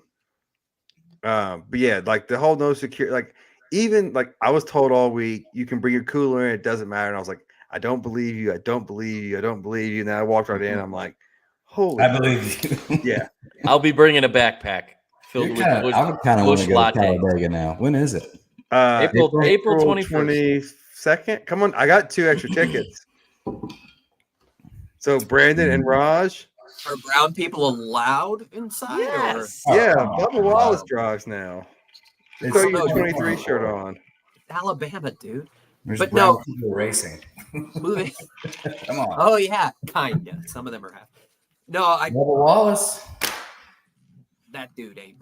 But the whole no security, even I was told all week you can bring your cooler in, it doesn't matter, and I was like, I don't believe you. I don't believe you. I don't believe you. And then I walked right in. I'm like, holy. I believe you. Yeah. I'll be bringing a backpack filled with Busch Lights. Talladega now. When is it? April 22nd. Come on. I got 2 extra tickets. So Brandon and Raj. Are brown people allowed inside? Yes. Bubba Wallace drives now. Throw your 23 shirt on. Alabama, dude. There's brown people racing. Moving. Come on. Oh yeah, kind of. Some of them are half. No, Bubba Wallace. That dude ain't.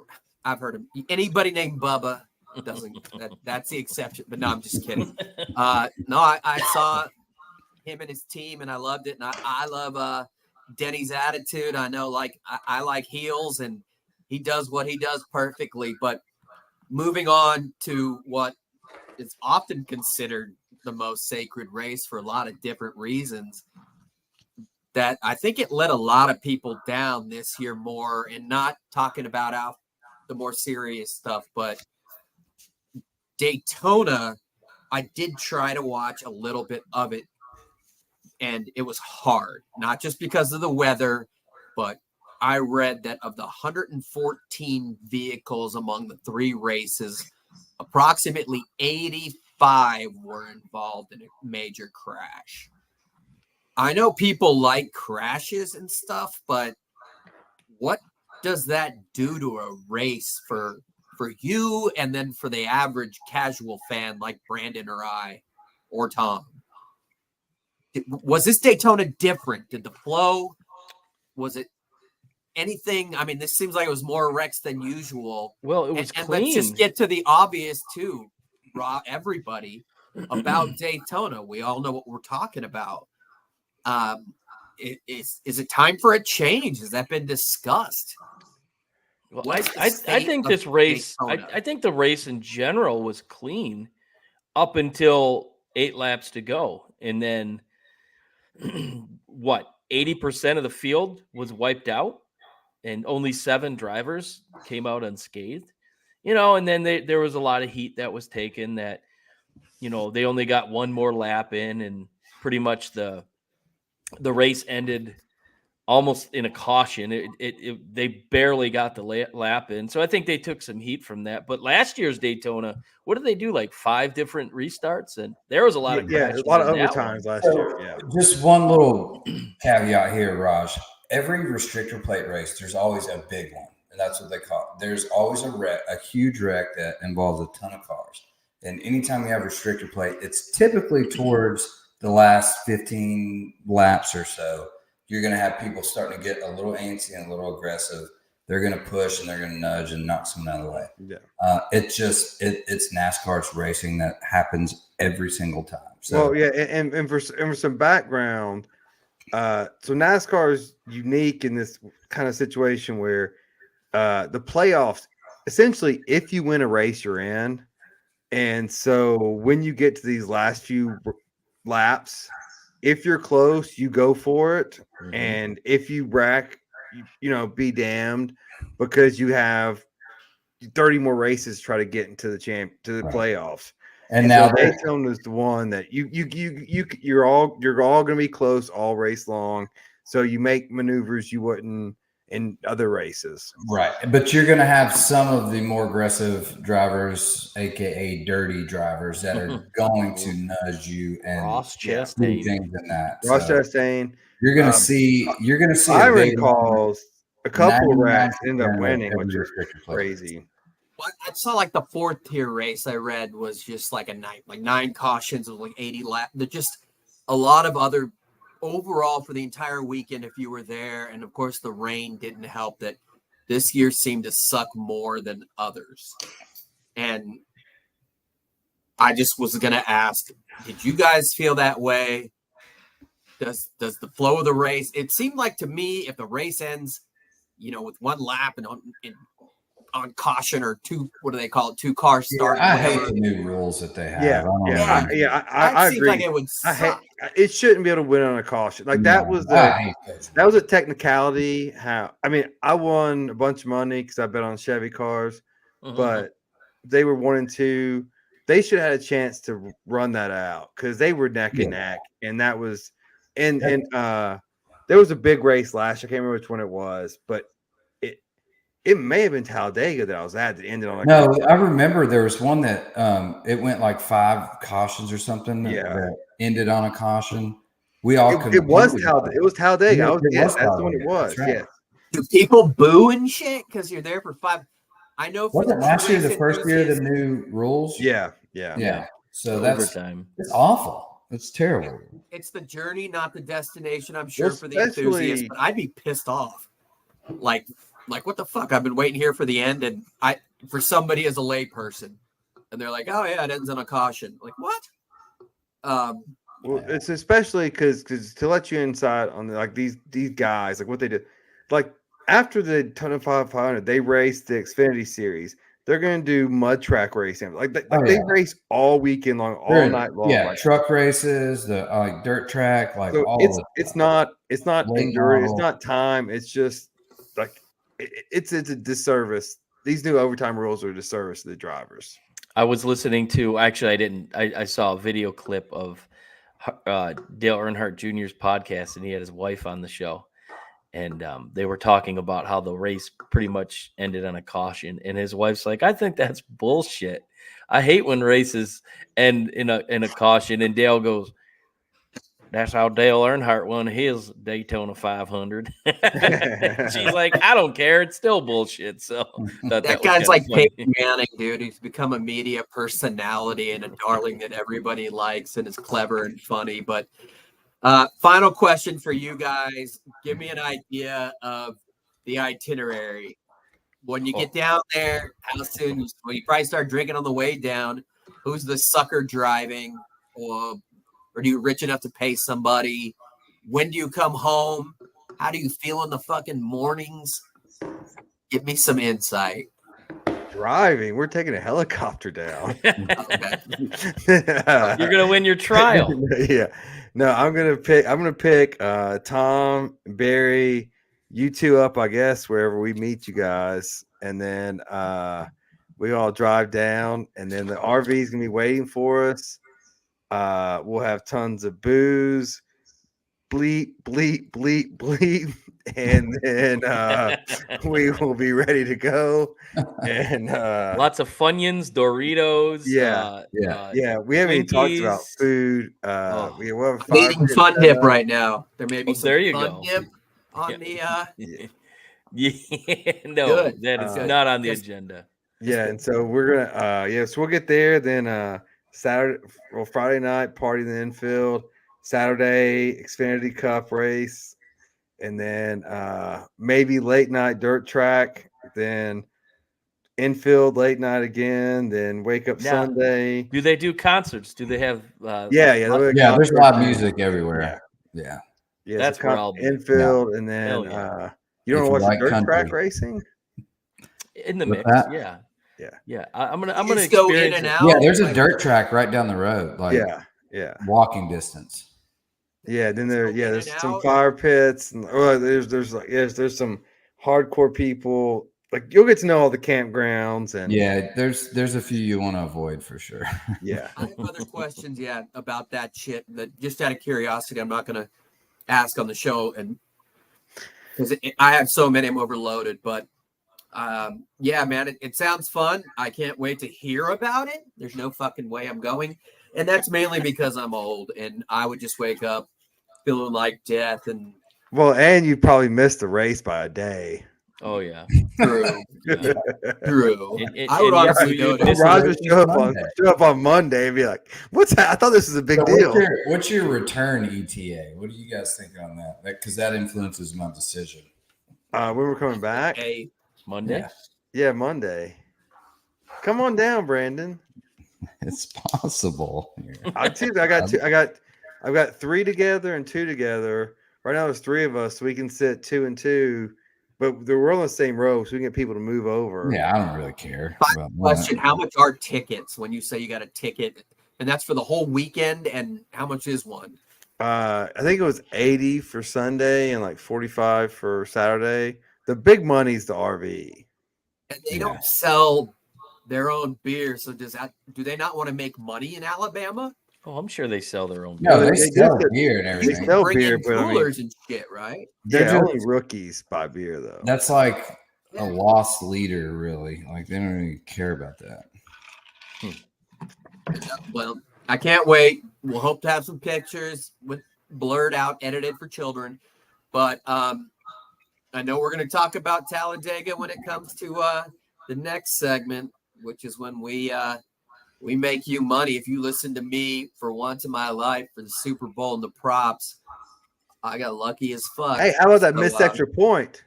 I've heard him. Anybody named Bubba doesn't. That's the exception. But no, I'm just kidding. I saw him and his team, and I loved it. And I love Denny's attitude. I know, I like heels, and he does what he does perfectly. But moving on to what is often considered the most sacred race for a lot of different reasons, that I think it let a lot of people down this year more, and not talking about the more serious stuff, but Daytona, I did try to watch a little bit of it, and it was hard, not just because of the weather, but I read that of the 114 vehicles among the 3 races, approximately 85 were involved in a major crash. I know people like crashes and stuff, but what does that do to a race for you and then for the average casual fan like Brandon or I or Tom? Was this Daytona different? Did the flow, was it anything? I mean, this seems like it was more wrecks than usual. Well, it was and clean. let's just get to the obvious too, everybody, about Daytona. We all know what we're talking about. Is it time for a change? Has that been discussed? Well, I think this race, I think the race in general was clean up until 8 laps to go. And then what, 80% of the field was wiped out and only 7 drivers came out unscathed, and then there was a lot of heat that was taken that, they only got one more lap in, and pretty much the race ended almost in a caution. They barely got the lap in. So I think they took some heat from that. But last year's Daytona, what did they do? Like 5 different restarts, and there was a lot of crashes. A lot of overtimes last year. Yeah. Just one little caveat here, Raj. Every restrictor plate race, there's always a big one, and that's what they call it. There's always a huge wreck that involves a ton of cars. And anytime you have restrictor plate, it's typically towards the last 15 laps or so. You're going to have people starting to get a little antsy and a little aggressive. They're going to push and they're going to nudge and knock someone out of the way. Yeah. It's NASCAR's racing that happens every single time. So, well, yeah, and for some background, so NASCAR is unique in this kind of situation where the playoffs, essentially, if you win a race, you're in. And so when you get to these last few laps, if you're close, you go for it. Mm-hmm. And if you wreck, be damned, because you have 30 more races to try to get into the playoffs. And now so Daytona is the one that you're all going to be close all race long. So you make maneuvers you wouldn't in other races. Right. But you're going to have some of the more aggressive drivers, AKA dirty drivers, that are going to nudge you and Ross Chastain things in that. Ross Chastain. You're going to see Byron calls a couple of racks end up winning, which is crazy. Well, I saw like the 4th tier race I read was just like 9 cautions of like 80 laps. They're just a lot of other overall for the entire weekend, if you were there. And of course the rain didn't help, that this year seemed to suck more than others. And I just was going to ask, did you guys feel that way? Does the flow of the race, it seemed like to me, if the race ends, with 1 lap and on caution or 2, what do they call it? 2 cars start. I hate the new rules that they have. I agree. Like it would suck. It shouldn't be able to win on a caution. Like that was a technicality. I won a bunch of money because I bet on Chevy cars, but they were 1 and 2. They should have had a chance to run that out because they were neck and neck, and that was and there was a big race last year. I can't remember which one it was, but it may have been Talladega that I was at that ended on. I remember there was one that it went like 5 cautions or something. That ended on a caution. We all it was Talladega. It was Talladega. That's the one it was. Right. Yeah. Do people boo and shit because you're there for 5? I know. Wasn't last year the first year of the new rules? Yeah. So that's overtime. It's awful. It's terrible. It's the journey, not the destination. I'm sure for the enthusiasts, but I'd be pissed off. Like what the fuck? I've been waiting here for the end, and for somebody as a layperson, and they're like, "Oh yeah, it ends on a caution." Like what? Well, it's especially because to let you inside on these guys, like what they did, like after the Daytona 500, they raced the Xfinity Series. They're going to do mud track racing. They race all weekend long, all night long. Yeah, truck races, the dirt track, so all it's not endurance, it's not time. It's just like it's a disservice. These new overtime rules are a disservice to the drivers. I was listening to, actually I didn't, I saw a video clip of Dale Earnhardt Jr.'s podcast, and he had his wife on the show, and they were talking about how the race pretty much ended on a caution, and his wife's like, "I think that's bullshit. I hate when races end in a caution." And Dale goes, "That's how Dale Earnhardt won his Daytona 500." She's like, "I don't care. It's still bullshit." So that guy's like Peyton Manning, dude. He's become a media personality and a darling that everybody likes and is clever and funny. But final question for you guys. Give me an idea of the itinerary. When you get down there, how soon? Well, you probably start drinking on the way down. Who's the sucker driving? Or are you rich enough to pay somebody? When do you come home? How do you feel in the fucking mornings? Give me some insight. Driving. We're taking a helicopter down. You're gonna win your trial. Yeah. No, I'm gonna pick Tom, Barry, you two up, I guess, wherever we meet you guys, and then we all drive down, and then the RV is gonna be waiting for us. We'll have tons of booze, bleep, bleep, bleep, bleep, and then we will be ready to go. And lots of Funyuns, Doritos. Yeah. We haven't even talked about food. We have I'm eating Fun Dip right now. There may be some there you Fun go. Dip on the. No, good. That is not on the agenda. Yeah, and so we're gonna so we'll get there. Then Friday night party in the infield. Saturday Xfinity Cup race, and then maybe late night dirt track. Then infield late night again. Then wake up Sunday. Do they do concerts? Do they have? There's live music everywhere. Yeah. That's where I'll be. Infield, and then you don't want to watch the dirt track racing in the mix. Yeah. I'm gonna go in and out. Yeah, there's a dirt track right down the road. Like walking distance. Yeah, then there's some fire pits, and there's some hardcore people. Like you'll get to know all the campgrounds, and there's a few you want to avoid for sure. Yeah, I have other questions, about that shit. That just out of curiosity, I'm not gonna ask on the show, and because I have so many, I'm overloaded. But man, it sounds fun. I can't wait to hear about it. There's no fucking way I'm going. And that's mainly because I'm old, and I would just wake up feeling like death. And you probably missed the race by a day. Oh yeah, true. True. I would honestly go to Roger show up on Monday and be like, "What's that? I thought this was a big deal." What's your return ETA? What do you guys think on that? Because that influences my decision. When we're coming back, Monday. Yeah, Monday. Come on down, Brandon. It's possible. I've got 3 together and 2 together. Right now, there's 3 of us, so we can sit 2 and 2. But we're on the same row, so we can get people to move over. Yeah, I don't really care. Question: how much are tickets when you say you got a ticket, and that's for the whole weekend? And how much is one? I think it was 80 for Sunday and like 45 for Saturday. The big money's the RV. And they don't sell their own beer, so do they not want to make money in Alabama? Oh, I'm sure they sell their own beer. No, they sell beer and everything. They sell beer, but coolers and shit, right? Only rookies buy beer though. That's like a lost leader, really. Like they don't really care about that. Well, I can't wait. We'll hope to have some pictures with blurred out, edited for children. But I know we're going to talk about Talladega when it comes to the next segment, which is when we make you money. If you listen to me for once in my life for the Super Bowl and the props, I got lucky as fuck. Hey, how about that missed extra point?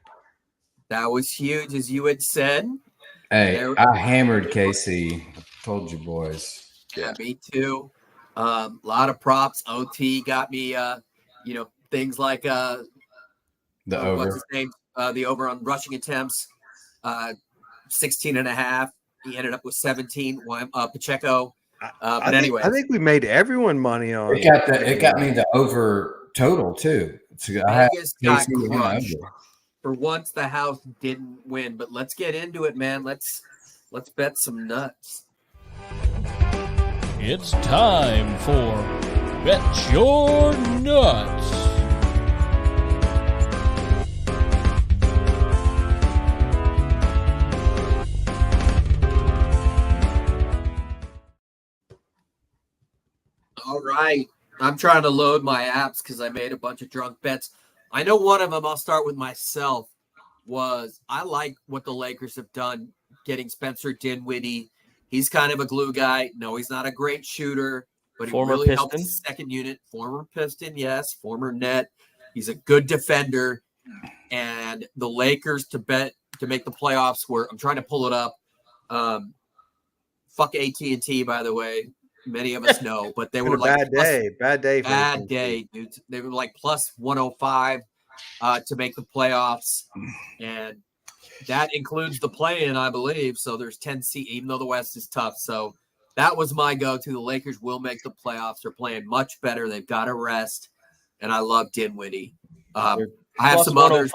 That was huge, as you had said. Hey, I hammered KC. Told you boys. Yeah, me too. A lot of props. OT got me, things like the over. What's his name? The over on rushing attempts, 16.5. He ended up with 17. Pacheco. Anyway, I think we made everyone money on it. It got me the over total too. So Vegas got crushed. For once, the house didn't win. But let's get into it, man. Let's bet some nuts. It's time for Bet Your Nuts. All right. I'm trying to load my apps because I made a bunch of drunk bets. I know one of them, I'll start with myself, was I like what the Lakers have done getting Spencer Dinwiddie. He's kind of a glue guy. No, he's not a great shooter, but he really helps the second unit. Former Piston, yes. Former Net. He's a good defender. And the Lakers to make the playoffs were, I'm trying to pull it up. Fuck AT&T, by the way. Many of us know, but they were like bad day, dude. They were like plus 105 to make the playoffs, and that includes the play-in, I believe. So there's 10 seed, even though the West is tough. So that was my go-to. The Lakers will make the playoffs. They're playing much better. They've got to rest, and I love Dinwiddie. I have some others.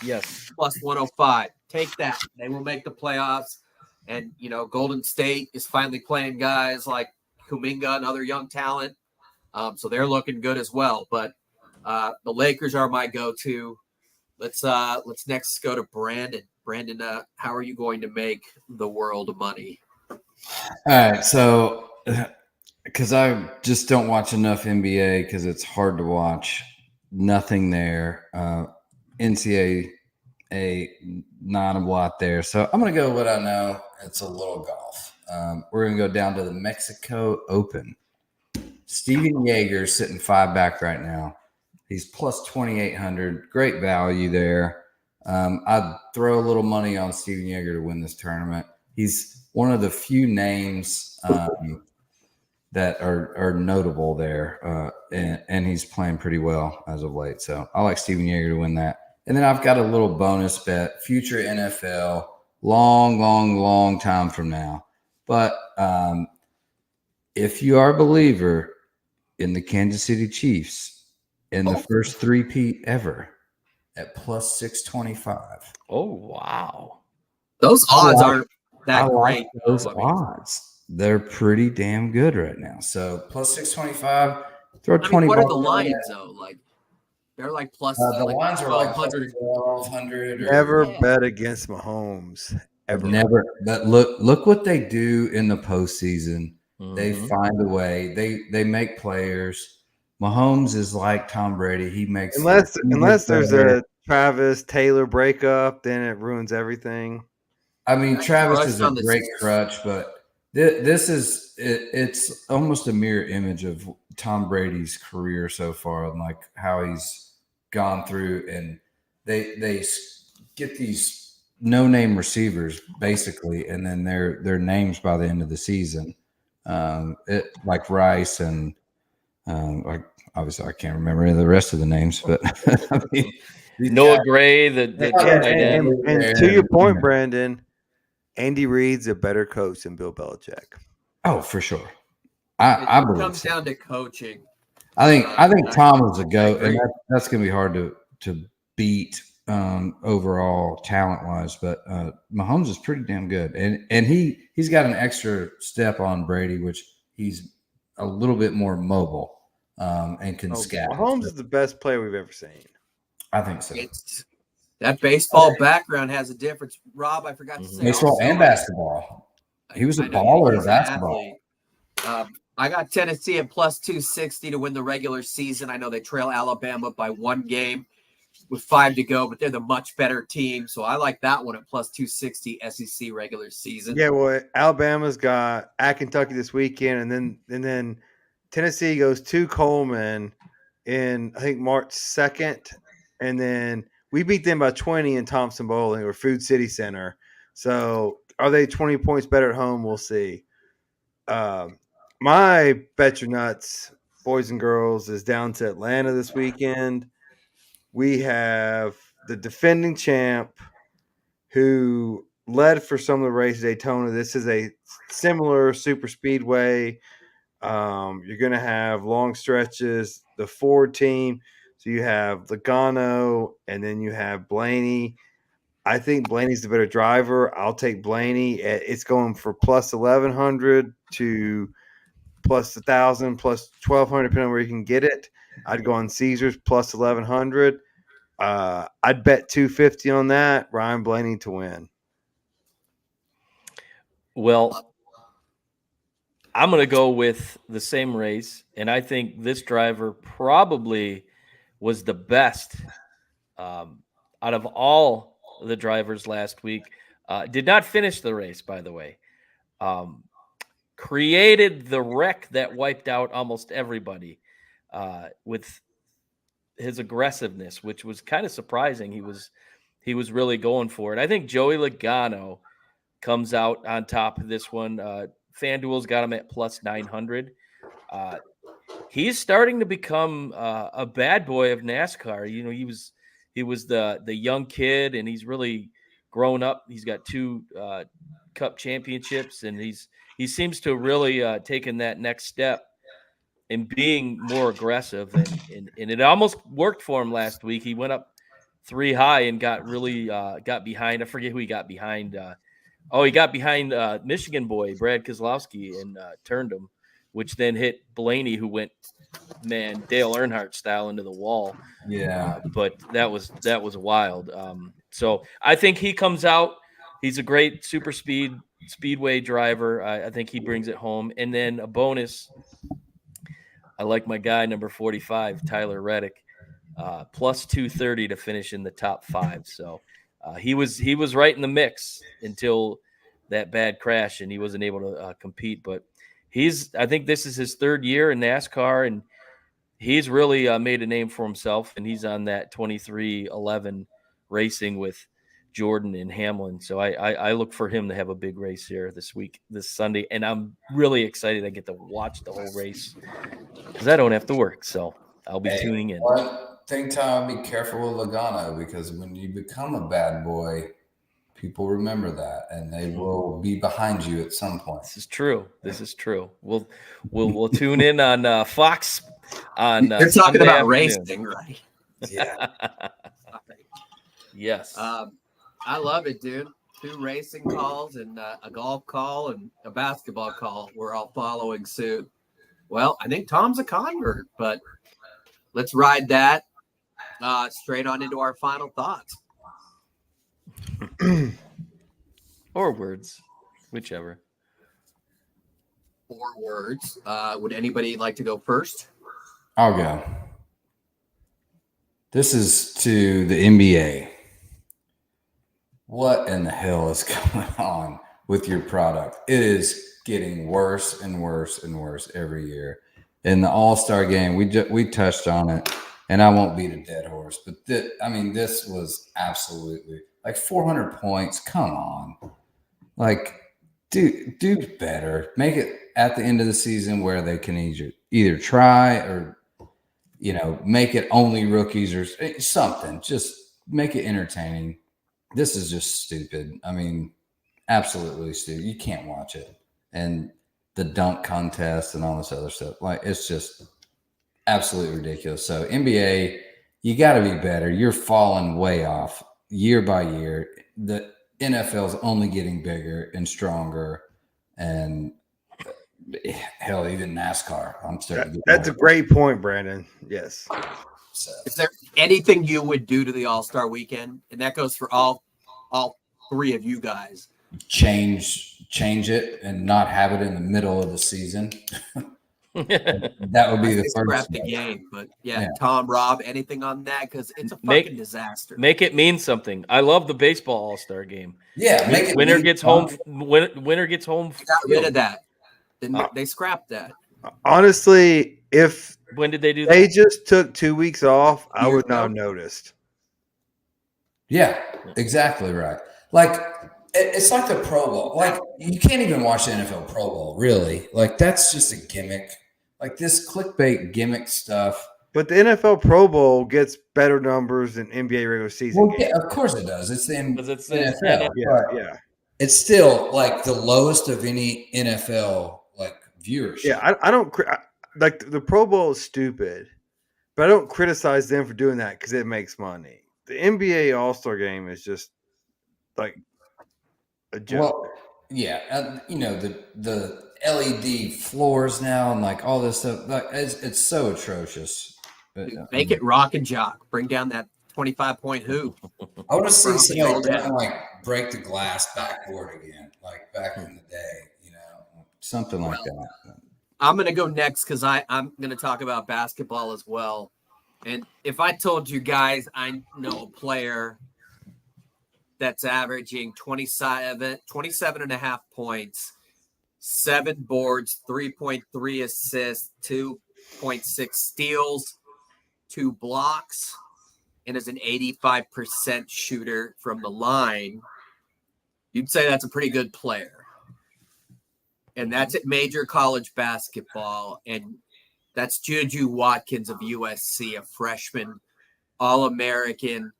Yes, plus 105. Take that. They will make the playoffs. And, Golden State is finally playing guys like Kuminga and other young talent. So they're looking good as well. But the Lakers are my go-to. Let's next go to Brandon. Brandon, how are you going to make the world of money? All right. So because I just don't watch enough NBA because it's hard to watch. Nothing there. NCAA, not a lot there. So I'm going to go with what I know. It's a little golf. We're going to go down to the Mexico Open. Steven Yeager sitting 5 back right now. He's plus 2,800. Great value there. I'd throw a little money on Steven Yeager to win this tournament. He's one of the few names that are notable there, and he's playing pretty well as of late. So I like Steven Yeager to win that. And then I've got a little bonus bet, future NFL, long time from now. But if you are a believer in the Kansas City Chiefs in the first three-peat ever at plus 625. Oh, wow. Those odds aren't that great. Those odds. They're pretty damn good right now. So plus 625, throw 20 what bucks. What are the Lions, though? Like, they're like plus the Lions are like 1,200. Never bet against Mahomes. Ever. Never. But look what they do in the postseason. Mm-hmm. They find a way. They make players. Mahomes is like Tom Brady. He makes unless there's a Travis Taylor breakup, then it ruins everything. I mean, Travis is a great crutch, but this is it's almost a mirror image of Tom Brady's career so far, and like how he's gone through, and they get these no-name receivers basically, and then their names by the end of the season, like Rice and like obviously I can't remember any of the rest of the names, but I mean, Noah Gray, and to your point, Brandon, Andy Reid's a better coach than Bill Belichick. Oh, for sure. I believe it comes down to coaching. I think Tom is a GOAT, and that's going to be hard to beat overall talent wise. But Mahomes is pretty damn good, and he's got an extra step on Brady, which he's a little bit more mobile and can scat. Mahomes is the best player we've ever seen. I think so. That baseball background has a difference. Rob, I forgot to say. Baseball and basketball. He was a baller of basketball. I got Tennessee at plus 260 to win the regular season. I know they trail Alabama by 1 game with 5 to go, but they're the much better team. So I like that one at plus 260 SEC regular season. Yeah, well, Alabama's got at Kentucky this weekend, and then Tennessee goes to Coleman in I think March 2nd, and then we beat them by 20 in Thompson Bowling or Food City Center. So are they 20 points better at home? We'll see. My Bet Your Nuts, boys and girls, is down to Atlanta this weekend. We have the defending champ who led for some of the races at Daytona. This is a similar super speedway. You're going to have long stretches. The Ford team. So you have Logano, and then you have Blaney. I think Blaney's the better driver. I'll take Blaney. It's going for plus 1,100 to plus 1,000 plus 1,200, depending on where you can get it. I'd go on Caesars plus 1,100. I'd bet 250 on that. Ryan Blaney to win. Well, I'm going to go with the same race, and I think this driver probably was the best out of all the drivers last week. Did not finish the race, by the way. Created the wreck that wiped out almost everybody with his aggressiveness, which was kind of surprising. He was really going for it. I think Joey Logano comes out on top of this one. FanDuel's got him at plus 900. He's starting to become a bad boy of NASCAR. You know, he was the young kid, and he's really grown up. He's got 2 Cup championships, and he seems to really taken that next step in being more aggressive, and it almost worked for him last week. He went up 3 high and got really got behind. I forget who he got behind. He got behind Michigan boy Brad Keselowski and turned him, which then hit Blaney, who went Dale Earnhardt style into the wall. Yeah, but that was wild. So I think he comes out. He's a great speedway driver. I think he brings it home. And then a bonus, I like my guy, number 45, Tyler Reddick, plus 230 to finish in the top 5. So he was right in the mix until that bad crash, and he wasn't able to compete. But I think this is his 3rd year in NASCAR, and he's really made a name for himself, and he's on that 23-11 racing with Jordan and Hamlin. So I look for him to have a big race here this Sunday. And I'm really excited I get to watch the whole race because I don't have to work. So I'll be tuning in. One thing, Tom, be careful with Logano, because when you become a bad boy, people remember that, and they will be behind you at some point. This is true. We'll tune in on Fox on You're talking Sunday about afternoon. Racing, right? Yeah. Yes. I love it, dude. 2 racing calls and a golf call and a basketball call. We're all following suit. Well, I think Tom's a convert, but let's ride that straight on into our final thoughts. Or words, whichever. 4 words. Would anybody like to go first? I'll go. This is to the NBA. What in the hell is going on with your product? It is getting worse and worse and worse every year. In the All-Star game, we touched on it, and I won't beat a dead horse, but this was absolutely like 400 points. Come on. Like, do better. Make it at the end of the season where they can either try or, make it only rookies or something. Just make it entertaining. This is just stupid. I mean, absolutely stupid. You can't watch it. And the dunk contest and all this other stuff. Like, it's just absolutely ridiculous. So NBA, you got to be better. You're falling way off year by year. The NFL is only getting bigger and stronger, and hell, even NASCAR. That's a great point, Brandon. Yes. So, Is there anything you would do to the All-Star weekend? And that goes for all 3 of you guys. change it and not have it in the middle of the season. That would be the first. Scrap the game, but yeah, Tom, Rob, anything on that? Because it's a fucking disaster. Make it mean something. I love the baseball All-Star game. Yeah, make it winner gets home. Winner gets home. Got rid of that. They scrapped that. Honestly, if when did they do they that? just took 2 weeks off, I would not have noticed. Yeah, exactly right. Like, it's like the Pro Bowl. Like, you can't even watch the NFL Pro Bowl, really. Like, that's just a gimmick. Like, this clickbait gimmick stuff. But the NFL Pro Bowl gets better numbers than NBA regular season games. Yeah, of course it does. It's the NFL. Yeah. It's still like the lowest of any NFL like viewership. Yeah, I don't like the Pro Bowl is stupid, but I don't criticize them for doing that because it makes money. The NBA All-Star Game is just like a joke. Well, yeah, the LED floors now and like all this stuff. Like it's so atrocious. But, Make it rock and jock. Bring down that 25-point hoop. I want to see somebody Yeah. like break the glass backboard again, like back in the day, something like that. I'm going to go next because I'm going to talk about basketball as well. And if I told you guys I know a player that's averaging 27 and a half points, 7 boards, 3.3 assists, 2.6 steals, 2 blocks, and is an 85% shooter from the line, you'd say that's a pretty good player. And that's at major college basketball. And that's Juju Watkins of USC, a freshman, All-American,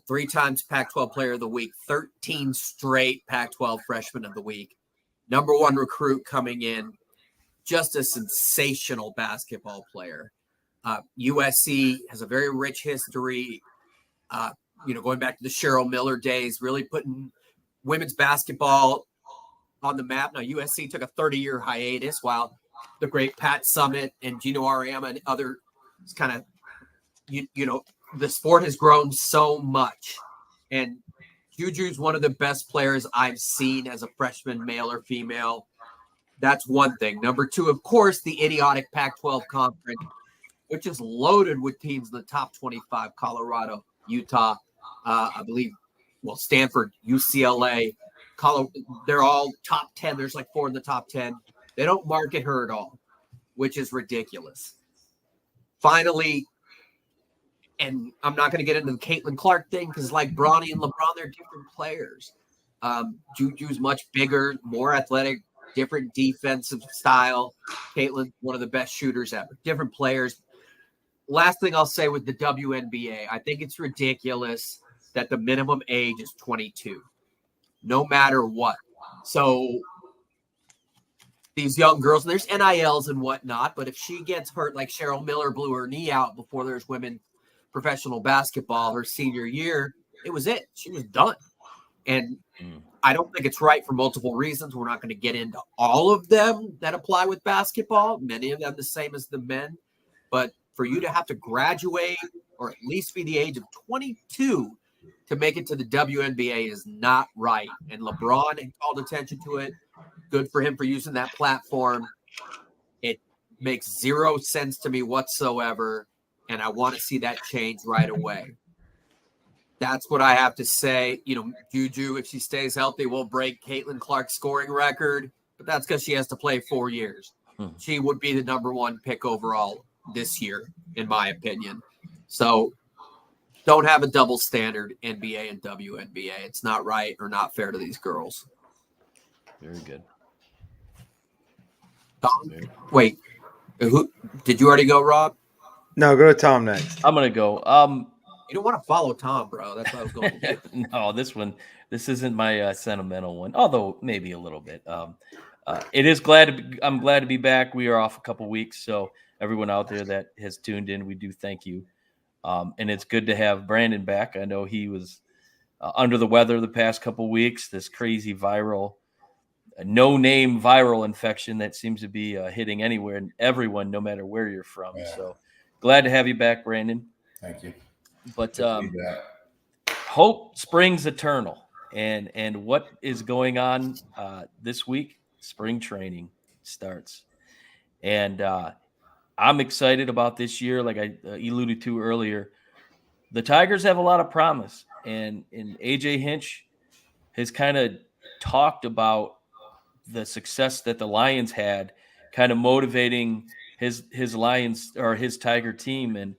3 times Pac-12 Player of the Week, 13 straight Pac-12 Freshman of the Week, #1 recruit coming in, just a sensational basketball player. USC has a very rich history, going back to the Cheryl Miller days, really putting women's basketball on the map. Now, USC took a 30-year hiatus while the great Pat Summitt and Gino Auriemma and other kind of, the sport has grown so much. And Juju's one of the best players I've seen as a freshman, male or female. That's one thing. Number 2, of course, the idiotic Pac-12 conference, which is loaded with teams in the top 25, Colorado, Utah, I believe, Stanford, UCLA, they're all top 10. There's like 4 in the top 10. They don't market her at all, which is ridiculous. Finally, and I'm not going to get into the Caitlin Clark thing because like Bronny and LeBron, they're different players. Juju's much bigger, more athletic, different defensive style. Caitlin, one of the best shooters ever. Different players. Last thing I'll say with the WNBA, I think it's ridiculous that the minimum age is 22. No matter what. So these young girls, and there's NILs and whatnot, but if she gets hurt, like Cheryl Miller blew her knee out before there's women professional basketball her senior year, it was it. She was done. And I don't think it's right for multiple reasons. We're not going to get into all of them that apply with basketball, many of them the same as the men. But for you to have to graduate or at least be the age of 22 to make it to the WNBA is not right. And LeBron called attention to it. Good for him for using that platform. It makes 0 sense to me whatsoever. And I want to see that change right away. That's what I have to say. Juju, if she stays healthy, will break Caitlin Clark's scoring record. But that's because she has to play 4 years. She would be the #1 pick overall this year, in my opinion. So don't have a double standard, NBA and WNBA. It's not right or not fair to these girls. Very good. Tom? Wait, who did you already go, Rob? No, go to Tom next. I'm gonna go. You don't want to follow Tom, bro. That's what I was going to do. No, this isn't my sentimental one, although maybe a little bit. It is I'm glad to be back. We are off a couple weeks, so everyone out there that has tuned in, we do thank you. And it's good to have Brandon back. I know he was under the weather the past couple weeks. This crazy no-name viral infection that seems to be hitting anywhere and everyone, no matter where you're from. Yeah. So glad to have you back, Brandon. Thank you. But hope springs eternal. And what is going on this week? Spring training starts. And I'm excited about this year. Like I alluded to earlier, the Tigers have a lot of promise. And AJ Hinch has kind of talked about the success that the Lions had, kind of motivating his Lions or his Tiger team.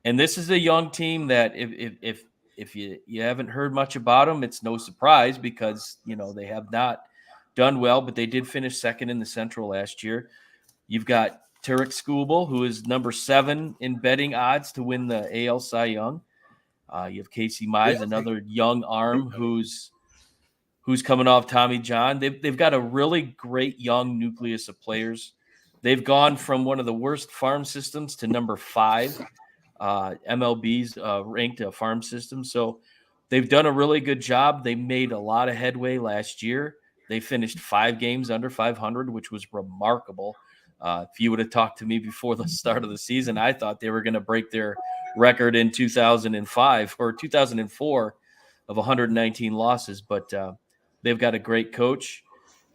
And this is a young team that if you haven't heard much about them, it's no surprise because, they have not done well, but they did finish second in the Central last year. You've got Tarek Skubal, who is number 7 in betting odds to win the AL Cy Young. You have Casey Mize, another young arm who's coming off Tommy John. They've got a really great young nucleus of players. They've gone from one of the worst farm systems to number 5, MLB's ranked farm system. So they've done a really good job. They made a lot of headway last year. They finished 5 games under 500, which was remarkable. If you would have talked to me before the start of the season, I thought they were going to break their record in 2005 or 2004 of 119 losses. But they've got a great coach.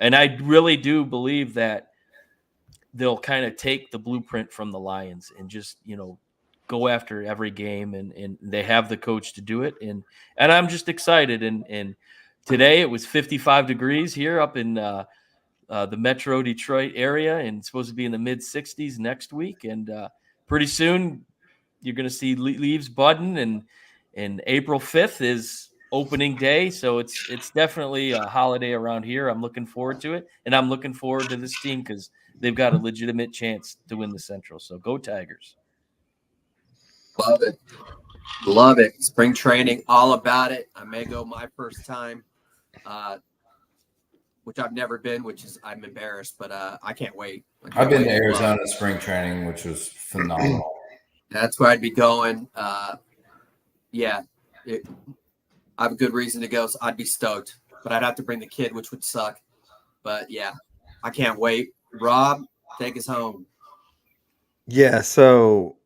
And I really do believe that they'll kind of take the blueprint from the Lions and just, go after every game, and they have the coach to do it. And I'm just excited. And today it was 55 degrees here up in the Metro Detroit area, and it's supposed to be in the mid 60s next week. And pretty soon you're going to see leaves budding, and April 5th is opening day. So it's definitely a holiday around here. I'm looking forward to it. And I'm looking forward to this team because they've got a legitimate chance to win the Central. So go Tigers. Love it. Love it. Spring training, all about it. I may go my first time, which I've never been, I'm embarrassed, but I can't wait. I've been to Arizona spring training, which was phenomenal. That's where I'd be going. I have a good reason to go, so I'd be stoked. But I'd have to bring the kid, which would suck. But, yeah, I can't wait. Rob, take us home. Yeah, so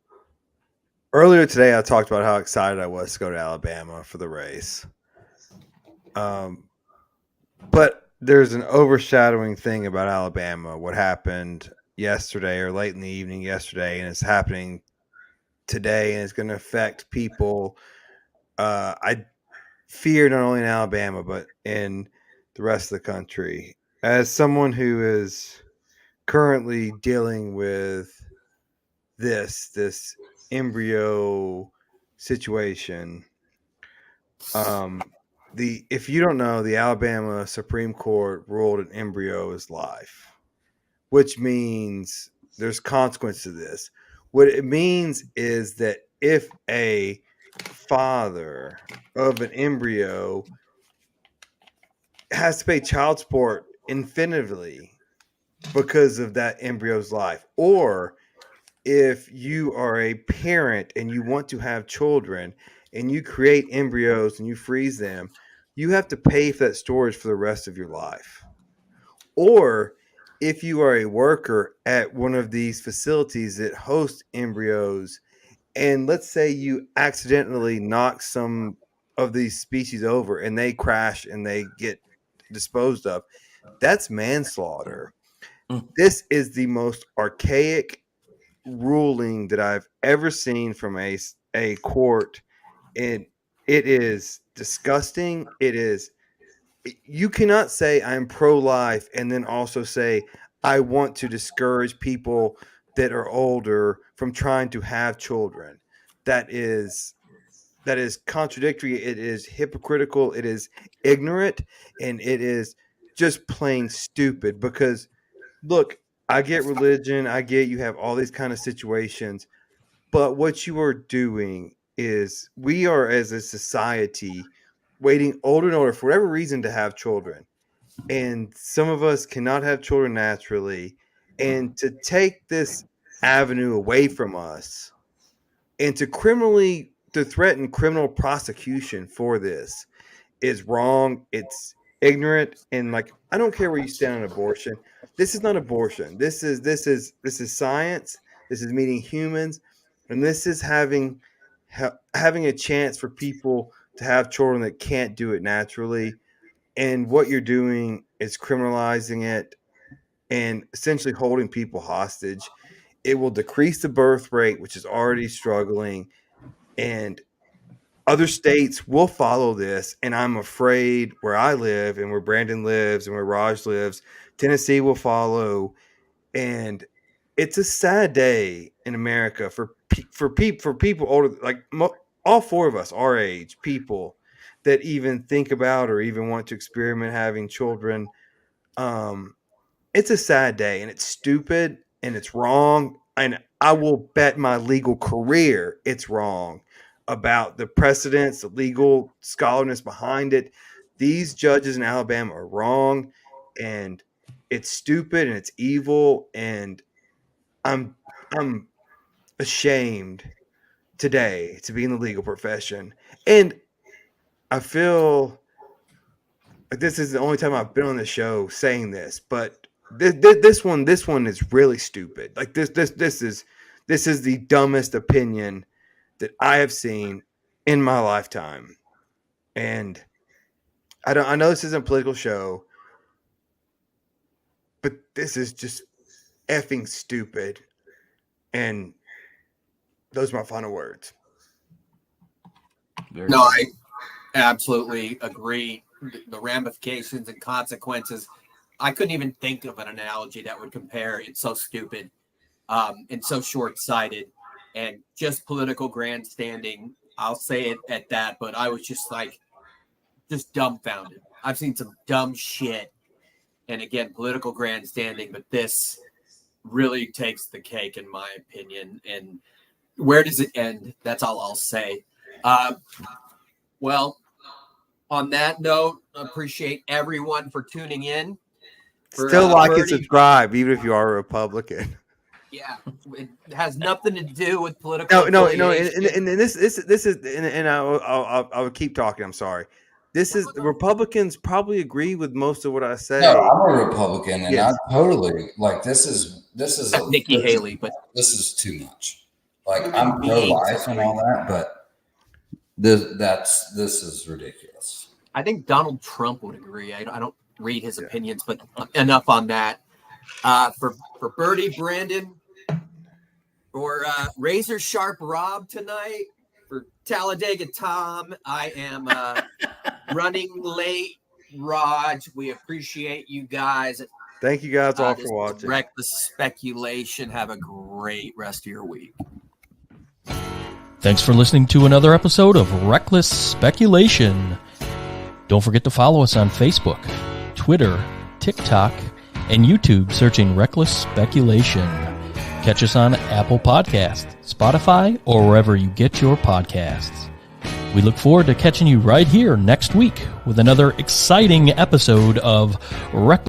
earlier today I talked about how excited I was to go to Alabama for the race. But there's an overshadowing thing about Alabama, what happened yesterday or late in the evening yesterday, and it's happening today, and it's going to affect people. I fear not only in Alabama, but in the rest of the country. As someone who is currently dealing with this embryo situation, if you don't know, the Alabama Supreme Court ruled an embryo is life, which means there's consequence to this. What it means is that if a father of an embryo has to pay child support infinitely because of that embryo's life, or if you are a parent and you want to have children and you create embryos and you freeze them, you have to pay for that storage for the rest of your life. Or if you are a worker at one of these facilities that host embryos, and let's say you accidentally knock some of these species over and they crash and they get disposed of, that's manslaughter. This is the most archaic ruling that I've ever seen from a court, and it is disgusting. You cannot say I'm pro-life and then also say I want to discourage people that are older from trying to have children. That is contradictory. It is hypocritical. It is ignorant, and it is just plain stupid. Because look, I get religion. I get you have all these kind of situations, but what you are doing is we are as a society waiting older and older for whatever reason to have children. And some of us cannot have children naturally. And to take this avenue away from us and to threaten criminal prosecution for this is wrong. It's ignorant. And like, I don't care where you stand on abortion. This is not abortion. This is science. This is meeting humans. And this is having a chance for people to have children that can't do it naturally. And what you're doing is criminalizing it and essentially holding people hostage. It will decrease the birth rate, which is already struggling, and other states will follow this. And I'm afraid where I live and where Brandon lives and where Raj lives, Tennessee will follow. And it's a sad day in America for people older, like all four of us, our age, people that even think about or even want to experiment having children. It's a sad day, and it's stupid, and it's wrong. And I will bet my legal career it's wrong about the precedents, the legal scholarness behind it. These judges in Alabama are wrong, and it's stupid, and it's evil, and I'm ashamed today to be in the legal profession. And I feel this is the only time I've been on the show saying this, but this one is really stupid. Like this is the dumbest opinion that I have seen in my lifetime. And I know this isn't a political show, but this is just effing stupid. And those are my final words. No, I absolutely agree. The ramifications and consequences. I couldn't even think of an analogy that would compare. It's so stupid and so short-sighted and just political grandstanding. I'll say it at that, but I was just dumbfounded. I've seen some dumb shit. And again, political grandstanding, but this really takes the cake in my opinion. And where does it end? That's all I'll say. Well, on that note, appreciate everyone for tuning in. Still like and subscribe, even if you are a Republican. Yeah, it has nothing to do with political. No. And this is, and I will keep talking. I'm sorry. This is the Republicans probably agree with most of what I say. No, I'm a Republican, and I totally like this is Nikki Haley, but this is too much. Like I'm pro-life and all that, but this is ridiculous. I think Donald Trump would agree. I don't read his opinions, but enough on that. For Birdie Brandon, for Razor Sharp Rob tonight, for Talladega Tom, I am running late. Raj, we appreciate you guys. Thank you guys all for watching. Reckless Speculation. Have a great rest of your week. Thanks for listening to another episode of Reckless Speculation. Don't forget to follow us on Facebook, Twitter, TikTok, and YouTube searching Reckless Speculation. Catch us on Apple Podcasts, Spotify, or wherever you get your podcasts. We look forward to catching you right here next week with another exciting episode of Reckless